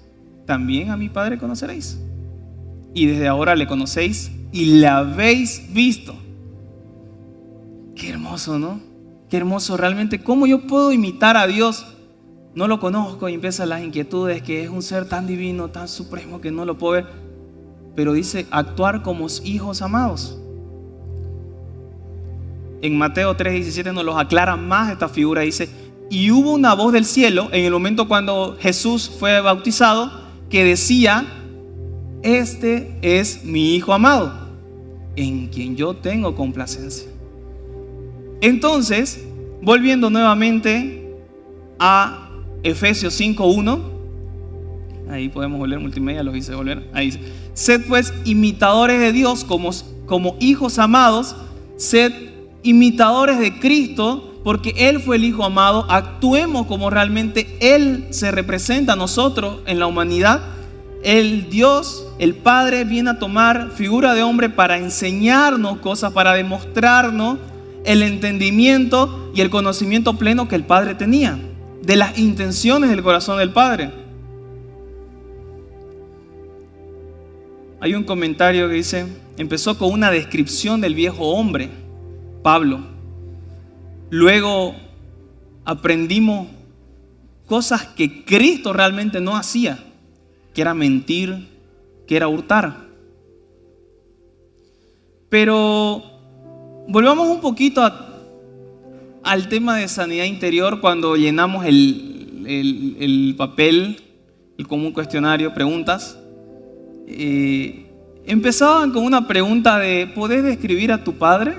también a mi Padre conoceréis. Y desde ahora le conocéis y le habéis visto. Qué hermoso, ¿no? Qué hermoso realmente. ¿Cómo yo puedo imitar a Dios? No lo conozco y empiezan las inquietudes, que es un ser tan divino, tan supremo que no lo puedo ver. Pero dice, actuar como hijos amados. En Mateo 3:17 nos los aclara más esta figura. Dice, y hubo una voz del cielo en el momento cuando Jesús fue bautizado que decía, este es mi Hijo amado, en quien yo tengo complacencia. Entonces, volviendo nuevamente a Efesios 5:1, ahí podemos volver, multimedia los hice volver. Ahí dice, sed pues imitadores de Dios como hijos amados, sed imitadores de Cristo, porque Él fue el Hijo amado. Actuemos como realmente Él se representa a nosotros en la humanidad. El Dios, el Padre, viene a tomar figura de hombre para enseñarnos cosas, para demostrarnos el entendimiento y el conocimiento pleno que el Padre tenía de las intenciones del corazón del Padre. Hay un comentario que dice, empezó con una descripción del viejo hombre, Pablo. Luego aprendimos cosas que Cristo realmente no hacía, que era mentir, que era hurtar. Pero volvamos un poquito al tema de sanidad interior cuando llenamos el papel, el común cuestionario, preguntas. Empezaban con una pregunta de ¿podés describir a tu padre?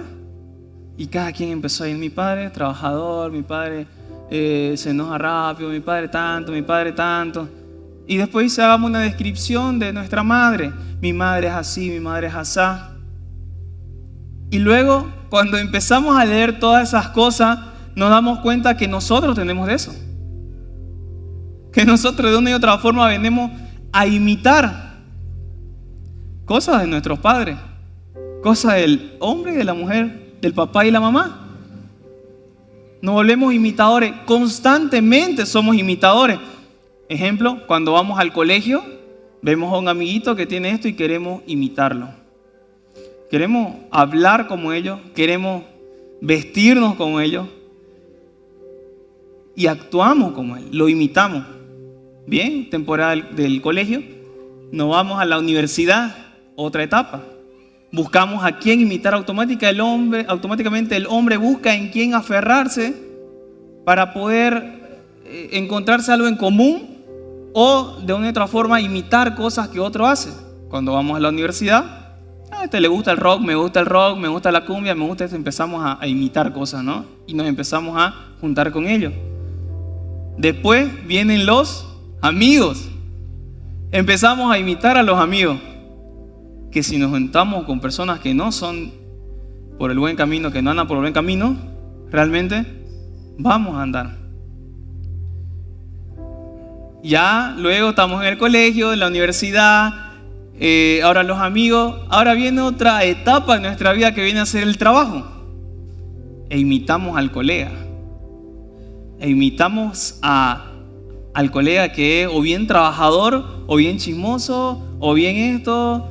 Y cada quien empezó a ir: mi padre es trabajador, mi padre se enoja rápido, mi padre tanto, mi padre tanto. Y después dice: hagamos una descripción de nuestra madre. Mi madre es así, mi madre es asá. Y luego, cuando empezamos a leer todas esas cosas, nos damos cuenta que nosotros tenemos de eso. Que nosotros de una y otra forma venimos a imitar cosas de nuestros padres, cosas del hombre y de la mujer, del papá y la mamá. Nos volvemos imitadores, constantemente somos imitadores. Ejemplo, cuando vamos al colegio, vemos a un amiguito que tiene esto y queremos imitarlo. Queremos hablar como ellos, queremos vestirnos como ellos y actuamos como él, lo imitamos. Bien, temporada del colegio, nos vamos a la universidad, otra etapa. Buscamos a quién imitar automáticamente el hombre busca en quién aferrarse para poder encontrarse algo en común o de una u otra forma imitar cosas que otro hace. Cuando vamos a la universidad, a este le gusta el rock, me gusta la cumbia, me gusta esto, empezamos a imitar cosas, ¿no? Y nos empezamos a juntar con ellos. Después vienen los amigos. Empezamos a imitar a los amigos. Que si nos juntamos con personas que no son por el buen camino, que no andan por el buen camino, realmente vamos a andar. Ya luego estamos en el colegio, en la universidad, ahora los amigos. Ahora viene otra etapa en nuestra vida que viene a ser el trabajo. E imitamos al colega. E imitamos al colega que es o bien trabajador, o bien chismoso, o bien esto.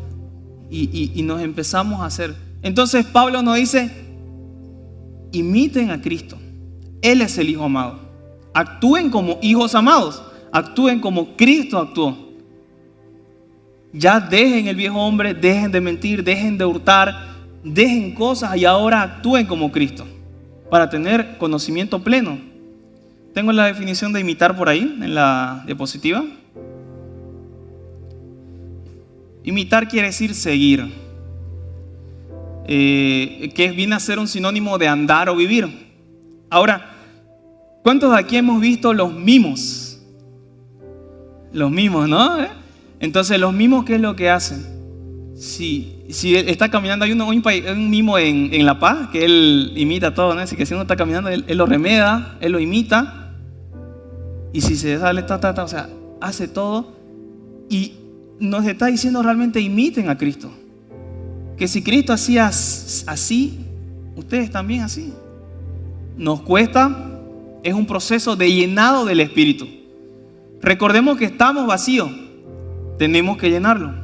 Y nos empezamos a hacer. Entonces Pablo nos dice: imiten a Cristo. Él es el Hijo amado. Actúen como hijos amados. Actúen como Cristo actuó. Ya dejen el viejo hombre, dejen de mentir, dejen de hurtar, dejen cosas y ahora actúen como Cristo para tener conocimiento pleno. Tengo la definición de imitar por ahí en la diapositiva. Imitar quiere decir seguir, que viene a ser un sinónimo de andar o vivir. Ahora, ¿cuántos de aquí hemos visto los mimos? Los mimos, ¿no? Entonces, los mimos, ¿qué es lo que hacen? Si está caminando, hay un mimo en La Paz que él imita todo, ¿no? Así que si uno está caminando, él lo remeda, él lo imita. Y si se sale, o sea, hace todo. Y nos está diciendo realmente imiten a Cristo. Que si Cristo hacía así, ustedes también así. Nos cuesta, es un proceso de llenado del Espíritu. Recordemos que estamos vacíos, tenemos que llenarlo.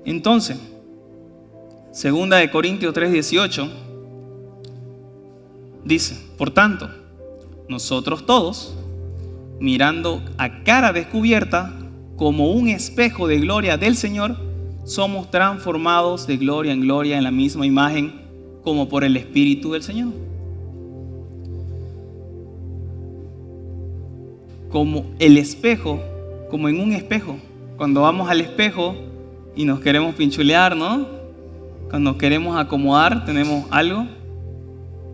Entonces, 2 de Corintios 3:18 dice: por tanto, nosotros todos, mirando a cara descubierta como un espejo de gloria del Señor, somos transformados de gloria en gloria en la misma imagen como por el Espíritu del Señor. Como el espejo, como en un espejo. Cuando vamos al espejo y nos queremos pinchulear, ¿no? Cuando nos queremos acomodar, tenemos algo,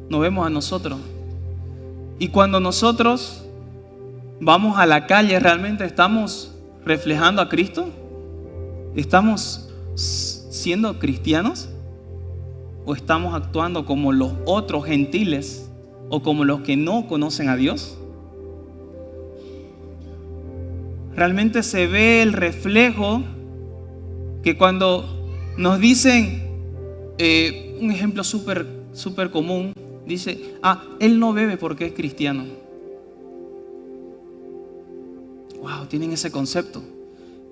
nos vemos a nosotros. Y cuando nosotros vamos a la calle, ¿realmente estamos reflejando a Cristo? ¿Estamos siendo cristianos? ¿O estamos actuando como los otros gentiles o como los que no conocen a Dios? Realmente se ve el reflejo que cuando nos dicen, un ejemplo súper común, dice: él no bebe porque es cristiano. Wow, tienen ese concepto.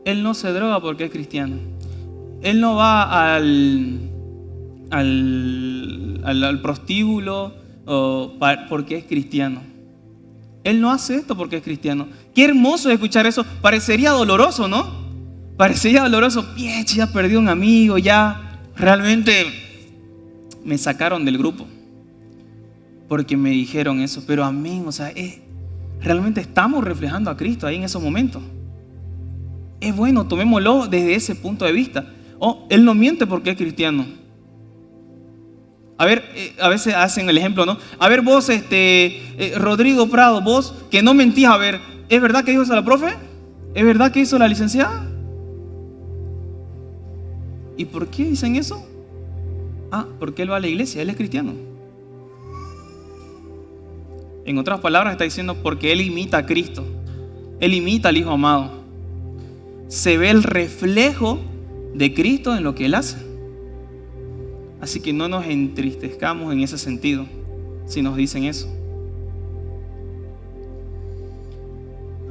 Él no se droga porque es cristiano. Él no va al prostíbulo porque es cristiano. Él no hace esto porque es cristiano. Qué hermoso escuchar eso. Parecería doloroso, ¿no? Parecería doloroso. Ya perdí un amigo, ya realmente me sacaron del grupo porque me dijeron eso. Pero amén, o sea, realmente estamos reflejando a Cristo ahí en esos momentos. Es bueno, tomémoslo desde ese punto de vista. Él no miente porque es cristiano. A ver, a veces hacen el ejemplo, ¿no? A ver vos, Rodrigo Prado, vos que no mentís, a ver, ¿es verdad que dijo eso la profe? ¿Es verdad que hizo la licenciada? ¿Y por qué dicen eso? Porque él va a la iglesia, él es cristiano. En otras palabras está diciendo porque él imita a Cristo. Él imita al Hijo amado. Se ve el reflejo de Cristo en lo que él hace. Así que no nos entristezcamos en ese sentido si nos dicen eso.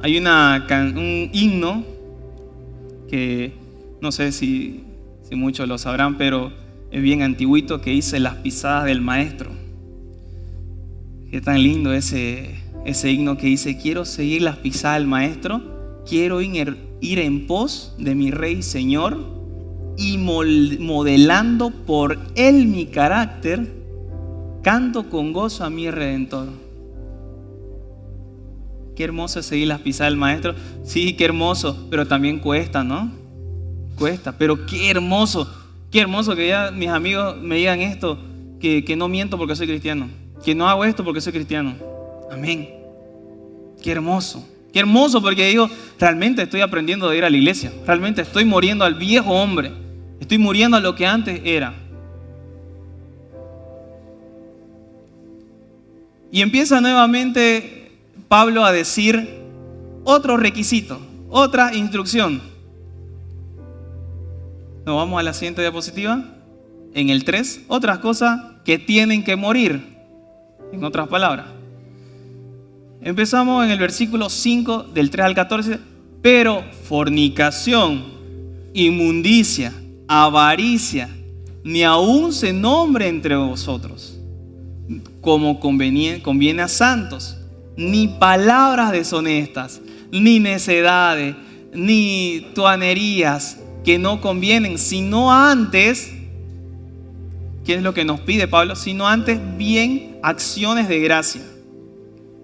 Hay un himno que no sé si muchos lo sabrán, pero es bien antiguito, que dice las pisadas del maestro. Qué tan lindo ese himno que dice: quiero seguir las pisadas del maestro, quiero ir en pos de mi Rey y Señor, y modelando por él mi carácter, canto con gozo a mi Redentor. Qué hermoso es seguir las pisadas del maestro. Sí, qué hermoso, pero también cuesta, ¿no? Cuesta, pero qué hermoso que ya mis amigos me digan esto, que no miento porque soy cristiano, que no hago esto porque soy cristiano. Amén. Qué hermoso porque digo, realmente estoy aprendiendo a ir a la iglesia, realmente estoy muriendo al viejo hombre, estoy muriendo a lo que antes era. Y empieza nuevamente Pablo a decir otro requisito, otra instrucción. Nos vamos a la siguiente diapositiva. En el 3, otras cosas que tienen que morir. En otras palabras. Empezamos en el versículo 5, del 3 al 14. Pero fornicación, inmundicia, avaricia, ni aún se nombre entre vosotros, como conviene a santos, ni palabras deshonestas, ni necedades, ni tuanerías que no convienen, sino antes, ¿qué es lo que nos pide Pablo? Sino antes bien acciones de gracia.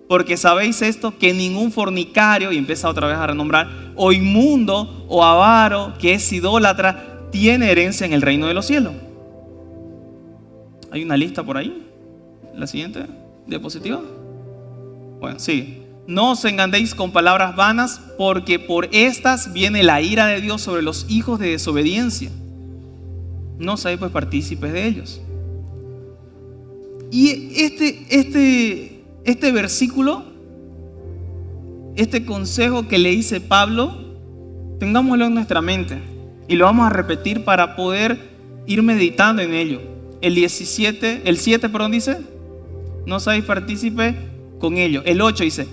Porque sabéis esto, que ningún fornicario, y empieza otra vez a renombrar, o inmundo, o avaro, que es idólatra, tiene herencia en el reino de los cielos. ¿Hay una lista por ahí? ¿La siguiente diapositiva? Bueno, sigue. No os engañéis con palabras vanas, porque por estas viene la ira de Dios sobre los hijos de desobediencia. No seáis pues partícipes de ellos. Y este versículo, este consejo que le dice Pablo, tengámoslo en nuestra mente y lo vamos a repetir para poder ir meditando en ello. El 7 dice: no seáis partícipes con ellos. El 8 dice: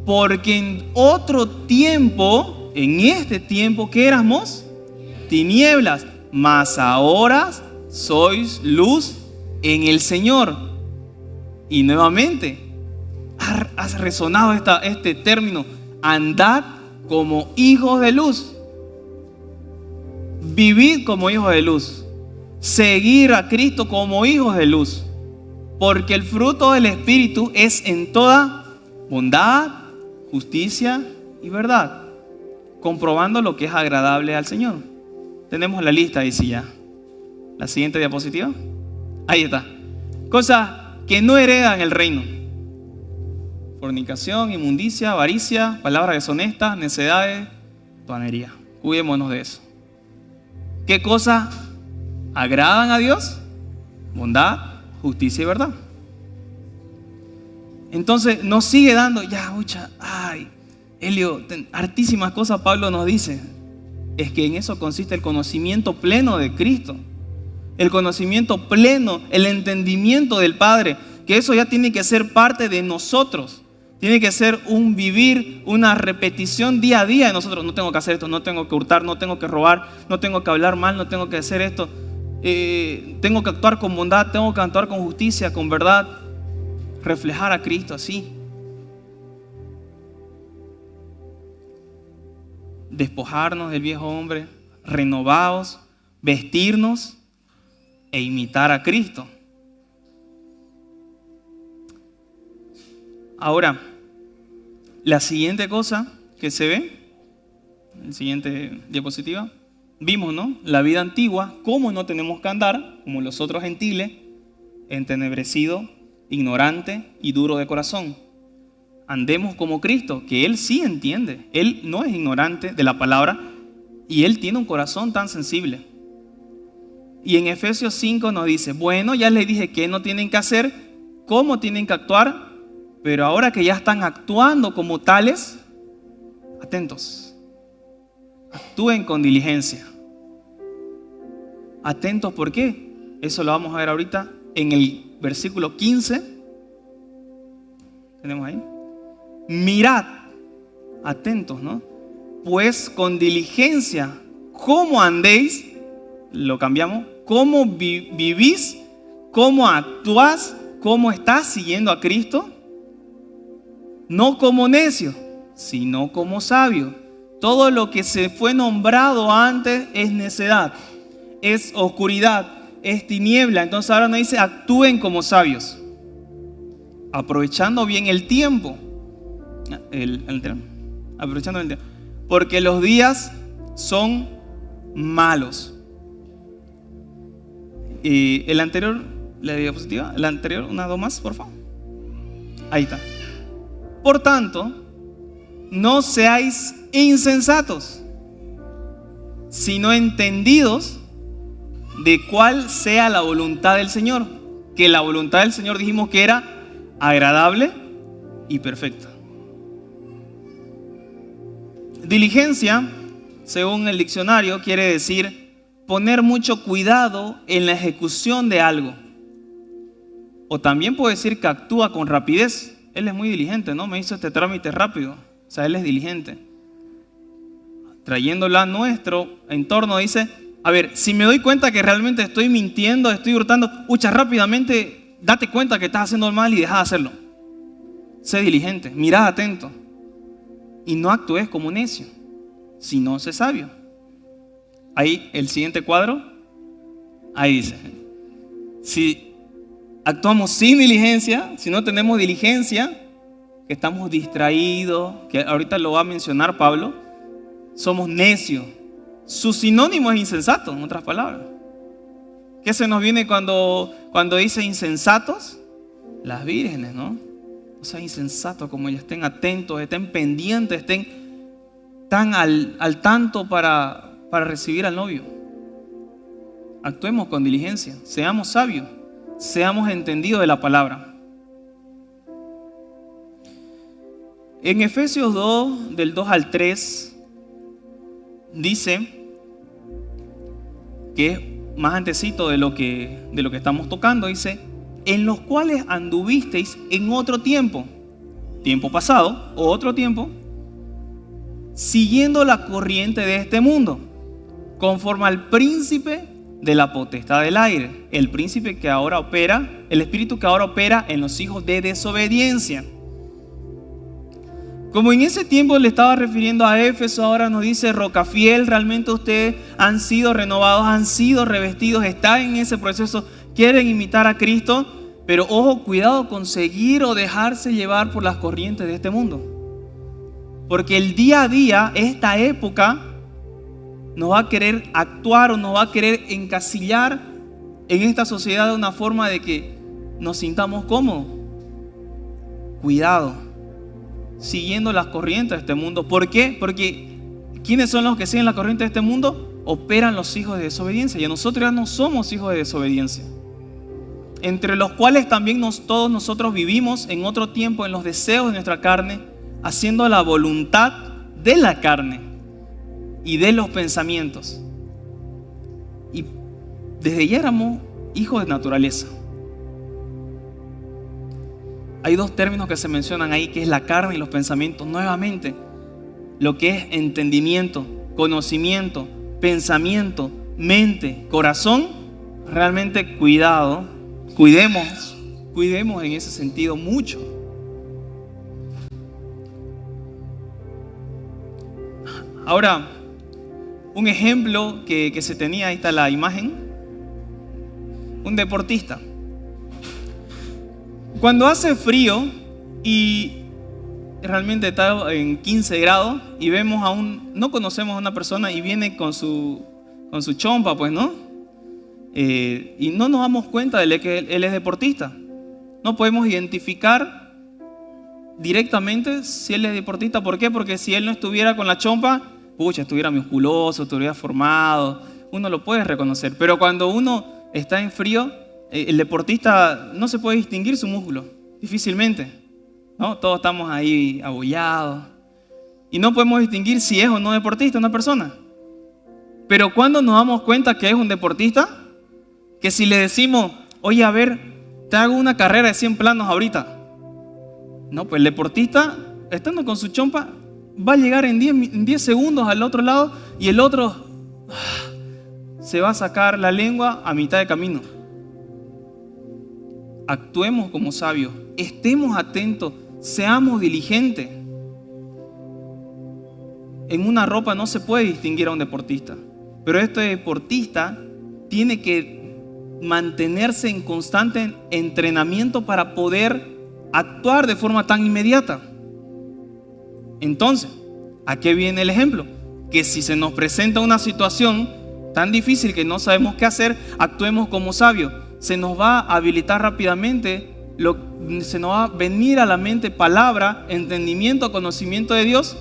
porque en otro tiempo, en este tiempo que éramos tinieblas, mas ahora sois luz en el Señor. Y nuevamente has resonado este término: andad como hijos de luz, vivid como hijos de luz, seguir a Cristo como hijos de luz, porque el fruto del Espíritu es en toda bondad, justicia y verdad, comprobando lo que es agradable al Señor. Tenemos la lista, dice ya. La siguiente diapositiva. Ahí está. Cosas que no heredan el reino: fornicación, inmundicia, avaricia, palabras deshonestas, necedades, tuanería. Cuidémonos de eso. ¿Qué cosas agradan a Dios? Bondad, justicia y verdad. Entonces nos sigue dando, Elio, hartísimas cosas Pablo nos dice. Es que en eso consiste el conocimiento pleno de Cristo, el conocimiento pleno, el entendimiento del Padre, que eso ya tiene que ser parte de nosotros, tiene que ser un vivir, una repetición día a día de nosotros. No tengo que hacer esto, no tengo que hurtar, no tengo que robar, no tengo que hablar mal, no tengo que hacer esto, tengo que actuar con bondad, tengo que actuar con justicia, con verdad, reflejar a Cristo así. despojarnos del viejo hombre, renovados, vestirnos e imitar a Cristo. Ahora, la siguiente cosa que se ve, en la siguiente diapositiva, vimos, ¿no? La vida antigua, cómo no tenemos que andar, como los otros gentiles, entenebrecido, ignorante y duro de corazón. Andemos como Cristo, que Él sí entiende. Él no es ignorante de la palabra y Él tiene un corazón tan sensible. Y en Efesios 5 nos dice, bueno, ya les dije qué no tienen que hacer, cómo tienen que actuar, pero ahora que ya están actuando como tales, atentos. Actúen con diligencia. Atentos, ¿por qué? Eso lo vamos a ver ahorita en el versículo 15. Tenemos ahí. Mirad, atentos, ¿no? Pues con diligencia, ¿cómo andéis? Lo cambiamos. ¿Cómo vivís? ¿Cómo actuás? ¿Cómo estás siguiendo a Cristo? No como necio, sino como sabio. Todo lo que se fue nombrado antes es necedad, es oscuridad, es tiniebla. Entonces ahora nos dice, actúen como sabios, aprovechando bien el tiempo. Aprovechando el tiempo. Porque los días son malos. El anterior, la diapositiva, el anterior, una dos más, por favor. Ahí está. Por tanto, no seáis insensatos, sino entendidos de cuál sea la voluntad del Señor. Que la voluntad del Señor dijimos que era agradable y perfecta. Diligencia, según el diccionario, quiere decir poner mucho cuidado en la ejecución de algo. O también puede decir que actúa con rapidez. Él es muy diligente, ¿no? Me hizo este trámite rápido. O sea, él es diligente. Trayéndolo a nuestro entorno, dice, a ver, si me doy cuenta que realmente estoy mintiendo, estoy hurtando, rápidamente date cuenta que estás haciendo mal y deja de hacerlo. Sé diligente, mirá atento. Y no actúes como necio, sino sé sabio. Ahí, el siguiente cuadro, ahí dice, si actuamos sin diligencia, si no tenemos diligencia, que estamos distraídos, que ahorita lo va a mencionar Pablo, somos necios. Su sinónimo es insensato, en otras palabras. ¿Qué se nos viene cuando dice insensatos? Las vírgenes, ¿no? O sea, insensatos, como ellas, estén atentos, estén pendientes, estén tan al tanto para recibir al novio. Actuemos con diligencia, seamos sabios, seamos entendidos de la palabra. En Efesios 2, del 2 al 3, dice que es más antecito de lo que estamos tocando, dice, en los cuales anduvisteis en otro tiempo pasado, o otro tiempo, siguiendo la corriente de este mundo, conforme al príncipe de la potestad del aire, el príncipe que ahora opera, el espíritu que ahora opera en los hijos de desobediencia. Como en ese tiempo le estaba refiriendo a Éfeso, ahora nos dice Rocafiel, realmente ustedes han sido renovados, han sido revestidos, están en ese proceso, quieren imitar a Cristo, pero ojo, cuidado con seguir o dejarse llevar por las corrientes de este mundo. Porque el día a día, esta época, nos va a querer actuar o nos va a querer encasillar en esta sociedad de una forma de que nos sintamos cómodos. Cuidado, siguiendo las corrientes de este mundo. ¿Por qué? Porque ¿quiénes son los que siguen la corriente de este mundo? Operan los hijos de desobediencia. Y nosotros ya no somos hijos de desobediencia. Entre los cuales también todos nosotros vivimos en otro tiempo en los deseos de nuestra carne, haciendo la voluntad de la carne y de los pensamientos. Y desde ya éramos hijos de naturaleza. Hay dos términos que se mencionan ahí, que es la carne y los pensamientos. Nuevamente, lo que es entendimiento, conocimiento, pensamiento, mente, corazón, realmente cuidemos en ese sentido mucho. Ahora, un ejemplo que se tenía, ahí está la imagen, un deportista. Cuando hace frío y realmente está en 15 grados y vemos no conocemos a una persona y viene con su chompa, pues, ¿no? Y no nos damos cuenta de que él es deportista. No podemos identificar directamente si él es deportista. ¿Por qué? Porque si él no estuviera con la chompa, pucha, estuviera musculoso, estuviera formado, uno lo puede reconocer. Pero cuando uno está en frío, el deportista no se puede distinguir su músculo, difícilmente, ¿no? Todos estamos ahí abollados y no podemos distinguir si es o no deportista una persona. Pero cuando nos damos cuenta que es un deportista, que si le decimos, oye, a ver, te hago una carrera de 100 planos ahorita. No, pues el deportista, estando con su chompa, va a llegar en 10 segundos al otro lado y el otro se va a sacar la lengua a mitad de camino. Actuemos como sabios, estemos atentos, seamos diligentes. En una ropa no se puede distinguir a un deportista, pero este deportista tiene que mantenerse en constante entrenamiento para poder actuar de forma tan inmediata. Entonces, ¿a qué viene el ejemplo? Que si se nos presenta una situación tan difícil que no sabemos qué hacer, actuemos como sabios. Se nos va a habilitar rápidamente, se nos va a venir a la mente palabra, entendimiento, conocimiento de Dios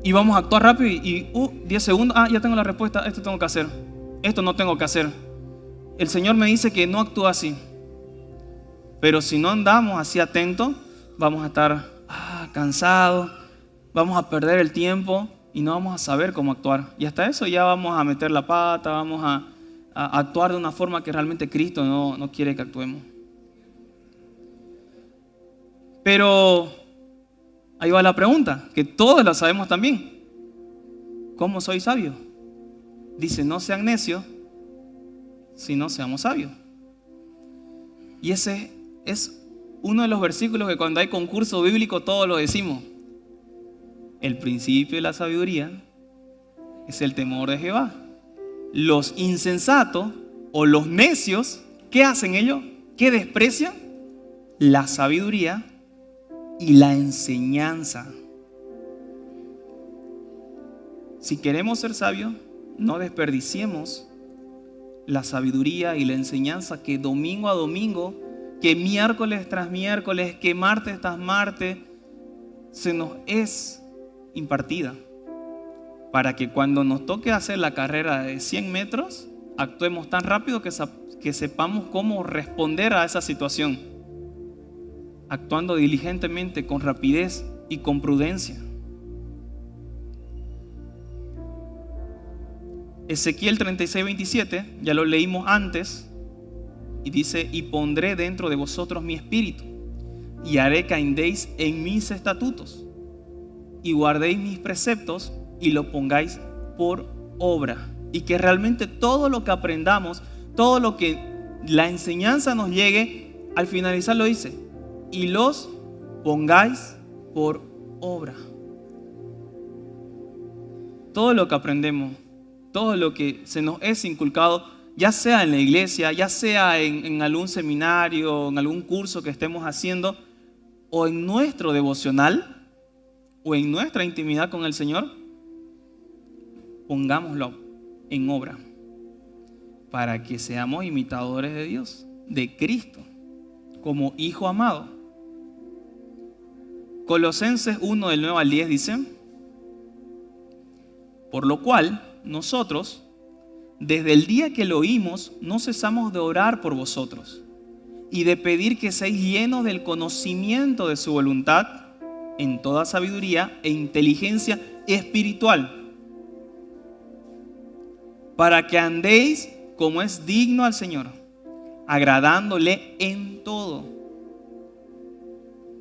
y vamos a actuar rápido y 10 segundos, ya tengo la respuesta, esto tengo que hacer, esto no tengo que hacer. El Señor me dice que no actúa así, pero si no andamos así atentos, vamos a estar cansados, vamos a perder el tiempo y no vamos a saber cómo actuar. Y hasta eso ya vamos a meter la pata, vamos a actuar de una forma que realmente Cristo no quiere que actuemos. Pero ahí va la pregunta, que todos la sabemos también. ¿Cómo soy sabio? Dice, no sean necios, sino seamos sabios. Y ese es uno de los versículos que cuando hay concurso bíblico todos lo decimos. El principio de la sabiduría es el temor de Jehová. Los insensatos o los necios, ¿qué hacen ellos? ¿Qué desprecian? La sabiduría y la enseñanza. Si queremos ser sabios, no desperdiciemos la sabiduría y la enseñanza que domingo a domingo, que miércoles tras miércoles, que martes tras martes, se nos es impartida. Para que cuando nos toque hacer la carrera de 100 metros, actuemos tan rápido que sepamos cómo responder a esa situación. Actuando diligentemente, con rapidez y con prudencia. Ezequiel 36:27, ya lo leímos antes, y dice, y pondré dentro de vosotros mi espíritu, y haré que andéis en mis estatutos, y guardéis mis preceptos, y lo pongáis por obra. Y que realmente todo lo que aprendamos, todo lo que la enseñanza nos llegue, al finalizar lo dice, y los pongáis por obra. Todo lo que aprendemos, todo lo que se nos es inculcado, ya sea en la iglesia, ya sea en algún seminario, en algún curso que estemos haciendo, o en nuestro devocional, o en nuestra intimidad con el Señor, pongámoslo en obra para que seamos imitadores de Dios, de Cristo, como hijo amado. Colosenses 1 del 9 al 10 dice, por lo cual nosotros, desde el día que lo oímos, no cesamos de orar por vosotros y de pedir que seáis llenos del conocimiento de su voluntad en toda sabiduría e inteligencia espiritual, para que andéis como es digno al Señor, agradándole en todo.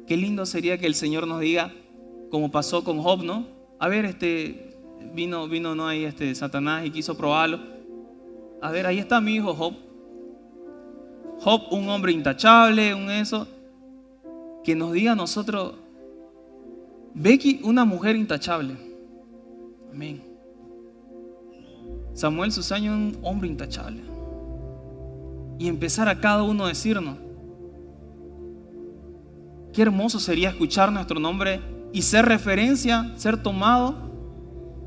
Qué lindo sería que el Señor nos diga, como pasó con Job, ¿no? A ver, vino no ahí Satanás y quiso probarlo. A ver, ahí está mi hijo Job. Job, un hombre intachable, que nos diga a nosotros, Becky, una mujer intachable. Amén. Samuel Susaño, un hombre intachable. Y empezar a cada uno a decirnos: qué hermoso sería escuchar nuestro nombre y ser referencia, ser tomado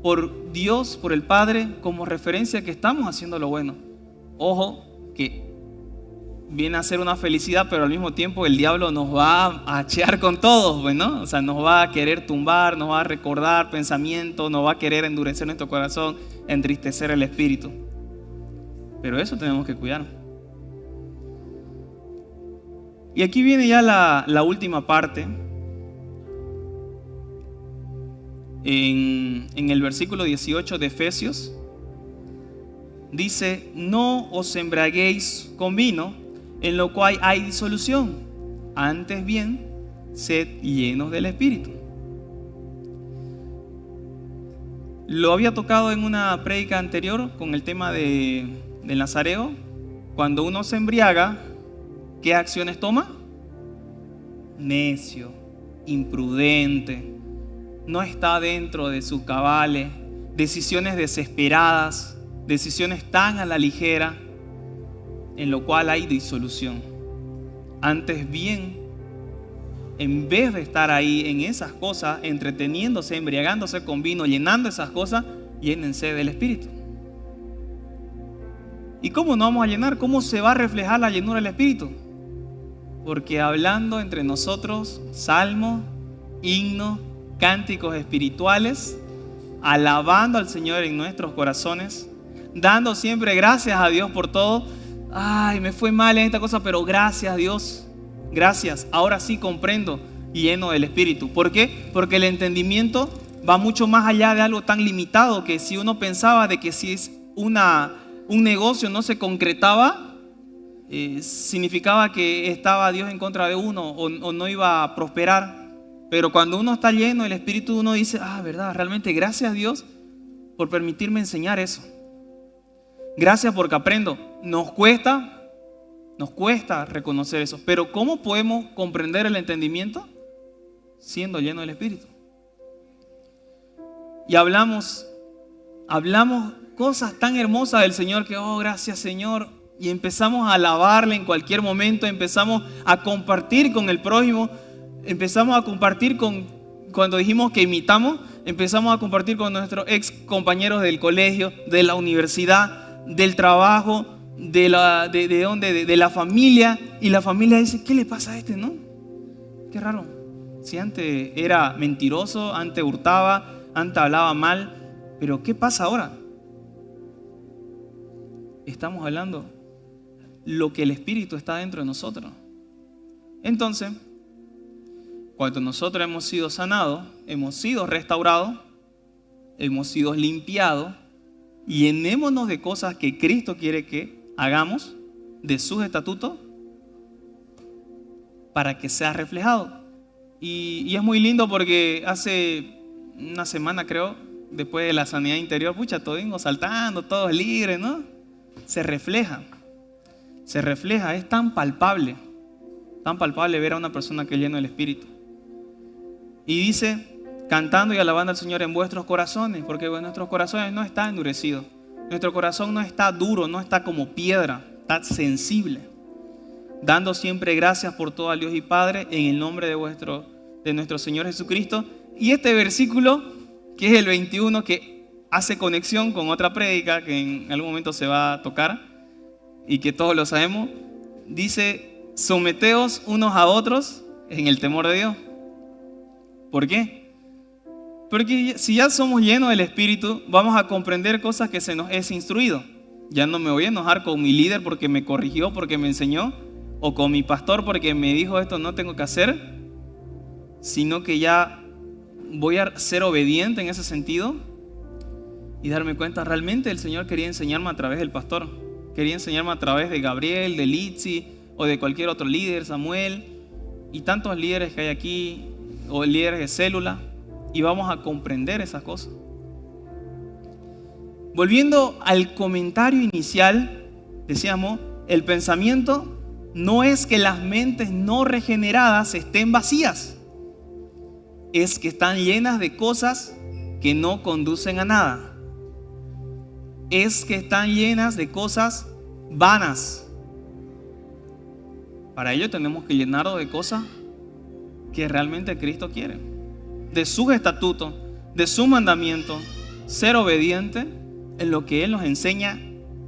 por Dios, por el Padre, como referencia que estamos haciendo lo bueno. Ojo, que viene a ser una felicidad, pero al mismo tiempo el diablo nos va a achear con todos, ¿no? O sea, nos va a querer tumbar, nos va a recordar pensamientos, nos va a querer endurecer nuestro corazón, entristecer el espíritu. Pero eso tenemos que cuidar. Y aquí viene ya la última parte. En el versículo 18 de Efesios dice: no os embriaguéis con vino, en lo cual hay disolución, antes bien sed llenos del Espíritu. Lo había tocado en una prédica anterior con el tema del Nazareo. Cuando uno se embriaga, ¿qué acciones toma? Necio, imprudente, no está dentro de sus cabales, decisiones desesperadas, decisiones tan a la ligera, en lo cual hay disolución. Antes bien, en vez de estar ahí en esas cosas, entreteniéndose, embriagándose con vino, llenando esas cosas, llénense del Espíritu. ¿Y cómo nos vamos a llenar? ¿Cómo se va a reflejar la llenura del Espíritu? Porque hablando entre nosotros, salmos, himnos, cánticos espirituales, alabando al Señor en nuestros corazones, dando siempre gracias a Dios por todo. Ay, me fue mal en esta cosa, pero gracias Dios, gracias, ahora sí comprendo, lleno del Espíritu. ¿Por qué? Porque el entendimiento va mucho más allá de algo tan limitado, que si uno pensaba de que si es un negocio no se concretaba, significaba que estaba Dios en contra de uno o no iba a prosperar. Pero cuando uno está lleno del Espíritu, uno dice: verdad, realmente gracias a Dios por permitirme enseñar eso. Gracias porque aprendo. Nos cuesta reconocer eso. Pero ¿cómo podemos comprender el entendimiento? Siendo lleno del Espíritu. Y hablamos cosas tan hermosas del Señor que, gracias Señor. Y empezamos a alabarle en cualquier momento, empezamos a compartir con el prójimo, empezamos a compartir cuando dijimos que imitamos, empezamos a compartir con nuestros ex compañeros del colegio, de la universidad, del trabajo, de la familia. Y la familia dice: ¿qué le pasa a este, no? Qué raro. Si antes era mentiroso, antes hurtaba, antes hablaba mal, pero ¿qué pasa ahora? Estamos hablando lo que el Espíritu está dentro de nosotros. Entonces, cuando nosotros hemos sido sanados, hemos sido restaurados, hemos sido limpiados, llenémonos de cosas que Cristo quiere que hagamos, de sus estatutos, para que sea reflejado. Y es muy lindo porque hace una semana, creo, después de la sanidad interior, todos saltando, todos libres, ¿no? Se refleja, es tan palpable ver a una persona que es llena del Espíritu. Y dice: cantando y alabando al Señor en vuestros corazones, porque nuestros corazones no están endurecidos, nuestro corazón no está duro, no está como piedra, está sensible, dando siempre gracias por todo a Dios y Padre en el nombre de nuestro Señor Jesucristo. Y este versículo, que es el 21, que hace conexión con otra prédica que en algún momento se va a tocar y que todos lo sabemos, dice: someteos unos a otros en el temor de Dios. ¿Por qué? Porque si ya somos llenos del Espíritu, vamos a comprender cosas que se nos es instruido. Ya no me voy a enojar con mi líder porque me corrigió, porque me enseñó, o con mi pastor porque me dijo esto no tengo que hacer, sino que ya voy a ser obediente en ese sentido y darme cuenta, realmente el Señor quería enseñarme a través del pastor, quería enseñarme a través de Gabriel, de Litsi o de cualquier otro líder, Samuel y tantos líderes que hay aquí, o líderes de célula, y vamos a comprender esas cosas. Volviendo al comentario inicial, decíamos, el pensamiento no es que las mentes no regeneradas estén vacías, es que están llenas de cosas que no conducen a nada. Es que están llenas de cosas vanas. Para ello tenemos que llenarlo de cosas que realmente Cristo quiere. De sus estatutos, de su mandamiento, ser obediente en lo que Él nos enseña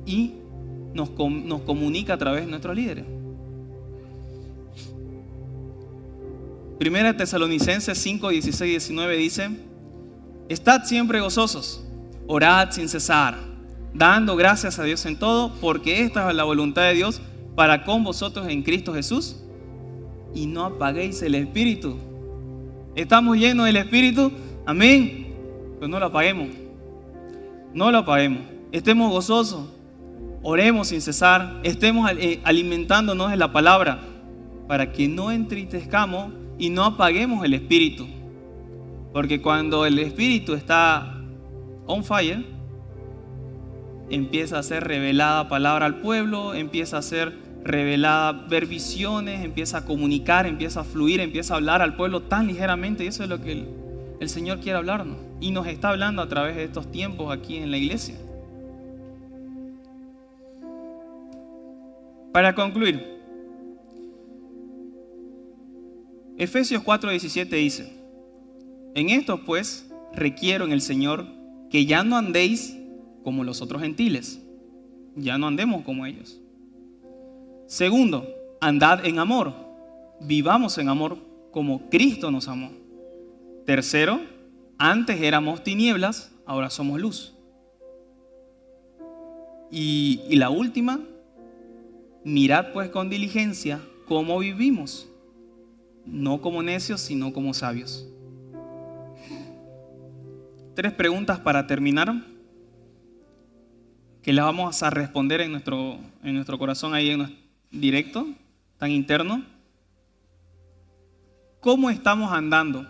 y nos comunica a través de nuestros líderes. Primera de Tesalonicenses 5, 16 y 19 dice: estad siempre gozosos, orad sin cesar, dando gracias a Dios en todo, porque esta es la voluntad de Dios para con vosotros en Cristo Jesús, y no apaguéis el Espíritu. ¿Estamos llenos del Espíritu? Amén. Pues no lo apaguemos. No lo apaguemos. Estemos gozosos. Oremos sin cesar. Estemos alimentándonos de la palabra para que no entristezcamos y no apaguemos el Espíritu. Porque cuando el Espíritu está on fire, empieza a ser revelada palabra al pueblo, empieza a ser revelada, ver visiones, empieza a comunicar, empieza a fluir, empieza a hablar al pueblo tan ligeramente. Y eso es lo que el Señor quiere hablarnos. Y nos está hablando a través de estos tiempos aquí en la iglesia. Para concluir, Efesios 4:17 dice: en esto pues requiero en el Señor que ya no andéis como los otros gentiles, ya no andemos como ellos. Segundo, andad en amor, vivamos en amor como Cristo nos amó. Tercero, antes éramos tinieblas, ahora somos luz. Y la última, mirad pues con diligencia cómo vivimos, no como necios, sino como sabios. 3 preguntas para terminar, que las vamos a responder en nuestro corazón ahí en directo, tan interno. ¿Cómo estamos andando?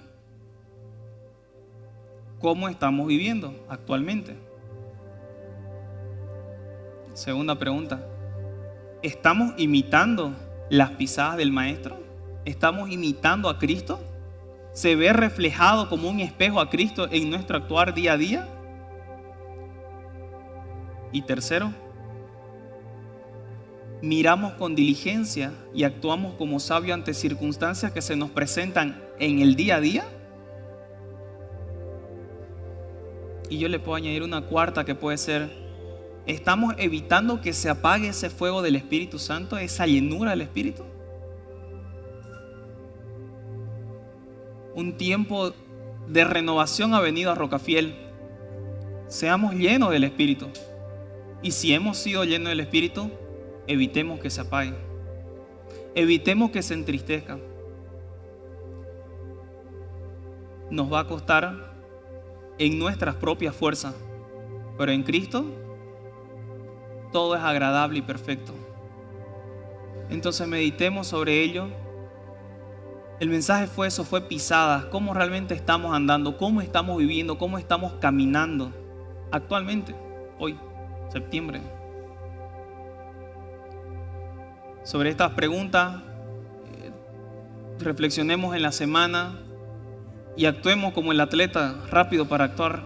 ¿Cómo estamos viviendo actualmente? Segunda pregunta, ¿estamos imitando las pisadas del Maestro? ¿Estamos imitando a Cristo? ¿Se ve reflejado como un espejo a Cristo en nuestro actuar día a día? Y tercero, miramos con diligencia y actuamos como sabios ante circunstancias que se nos presentan en el día a día. Y yo le puedo añadir una cuarta que puede ser: ¿estamos evitando que se apague ese fuego del Espíritu Santo, esa llenura del Espíritu? Un tiempo de renovación ha venido a Rocafiel. Seamos llenos del Espíritu. Y si hemos sido llenos del Espíritu, evitemos que se apague. Evitemos que se entristezca. Nos va a costar en nuestras propias fuerzas, pero en Cristo todo es agradable y perfecto. Entonces meditemos sobre ello. El mensaje fue eso, fue pisadas. ¿Cómo realmente estamos andando? ¿Cómo estamos viviendo? ¿Cómo estamos caminando actualmente? Hoy, septiembre. Sobre estas preguntas, reflexionemos en la semana y actuemos como el atleta, rápido para actuar,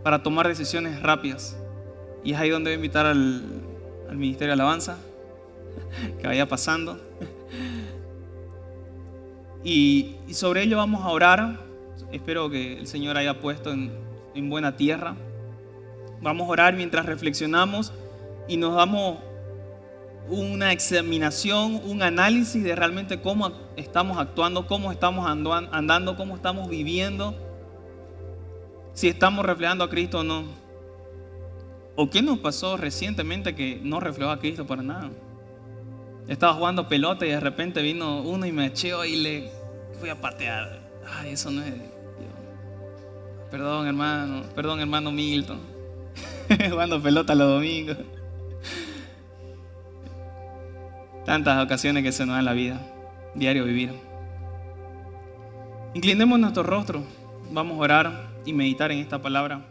para tomar decisiones rápidas. Y es ahí donde voy a invitar al Ministerio de Alabanza, que vaya pasando. Y sobre ello vamos a orar. Espero que el Señor haya puesto en buena tierra. Vamos a orar mientras reflexionamos y nos damos una examinación, un análisis de realmente cómo estamos actuando, cómo estamos andando, cómo estamos viviendo, si estamos reflejando a Cristo o no. ¿O qué nos pasó recientemente que no reflejó a Cristo para nada? Estaba jugando pelota y de repente vino uno y me echeó y le fui a patear. Ay, eso no es de Dios. Perdón, hermano Milton. Jugando pelota los domingos. Tantas ocasiones que se nos dan en la vida, diario vivir. Inclinemos nuestro rostro, vamos a orar y meditar en esta palabra.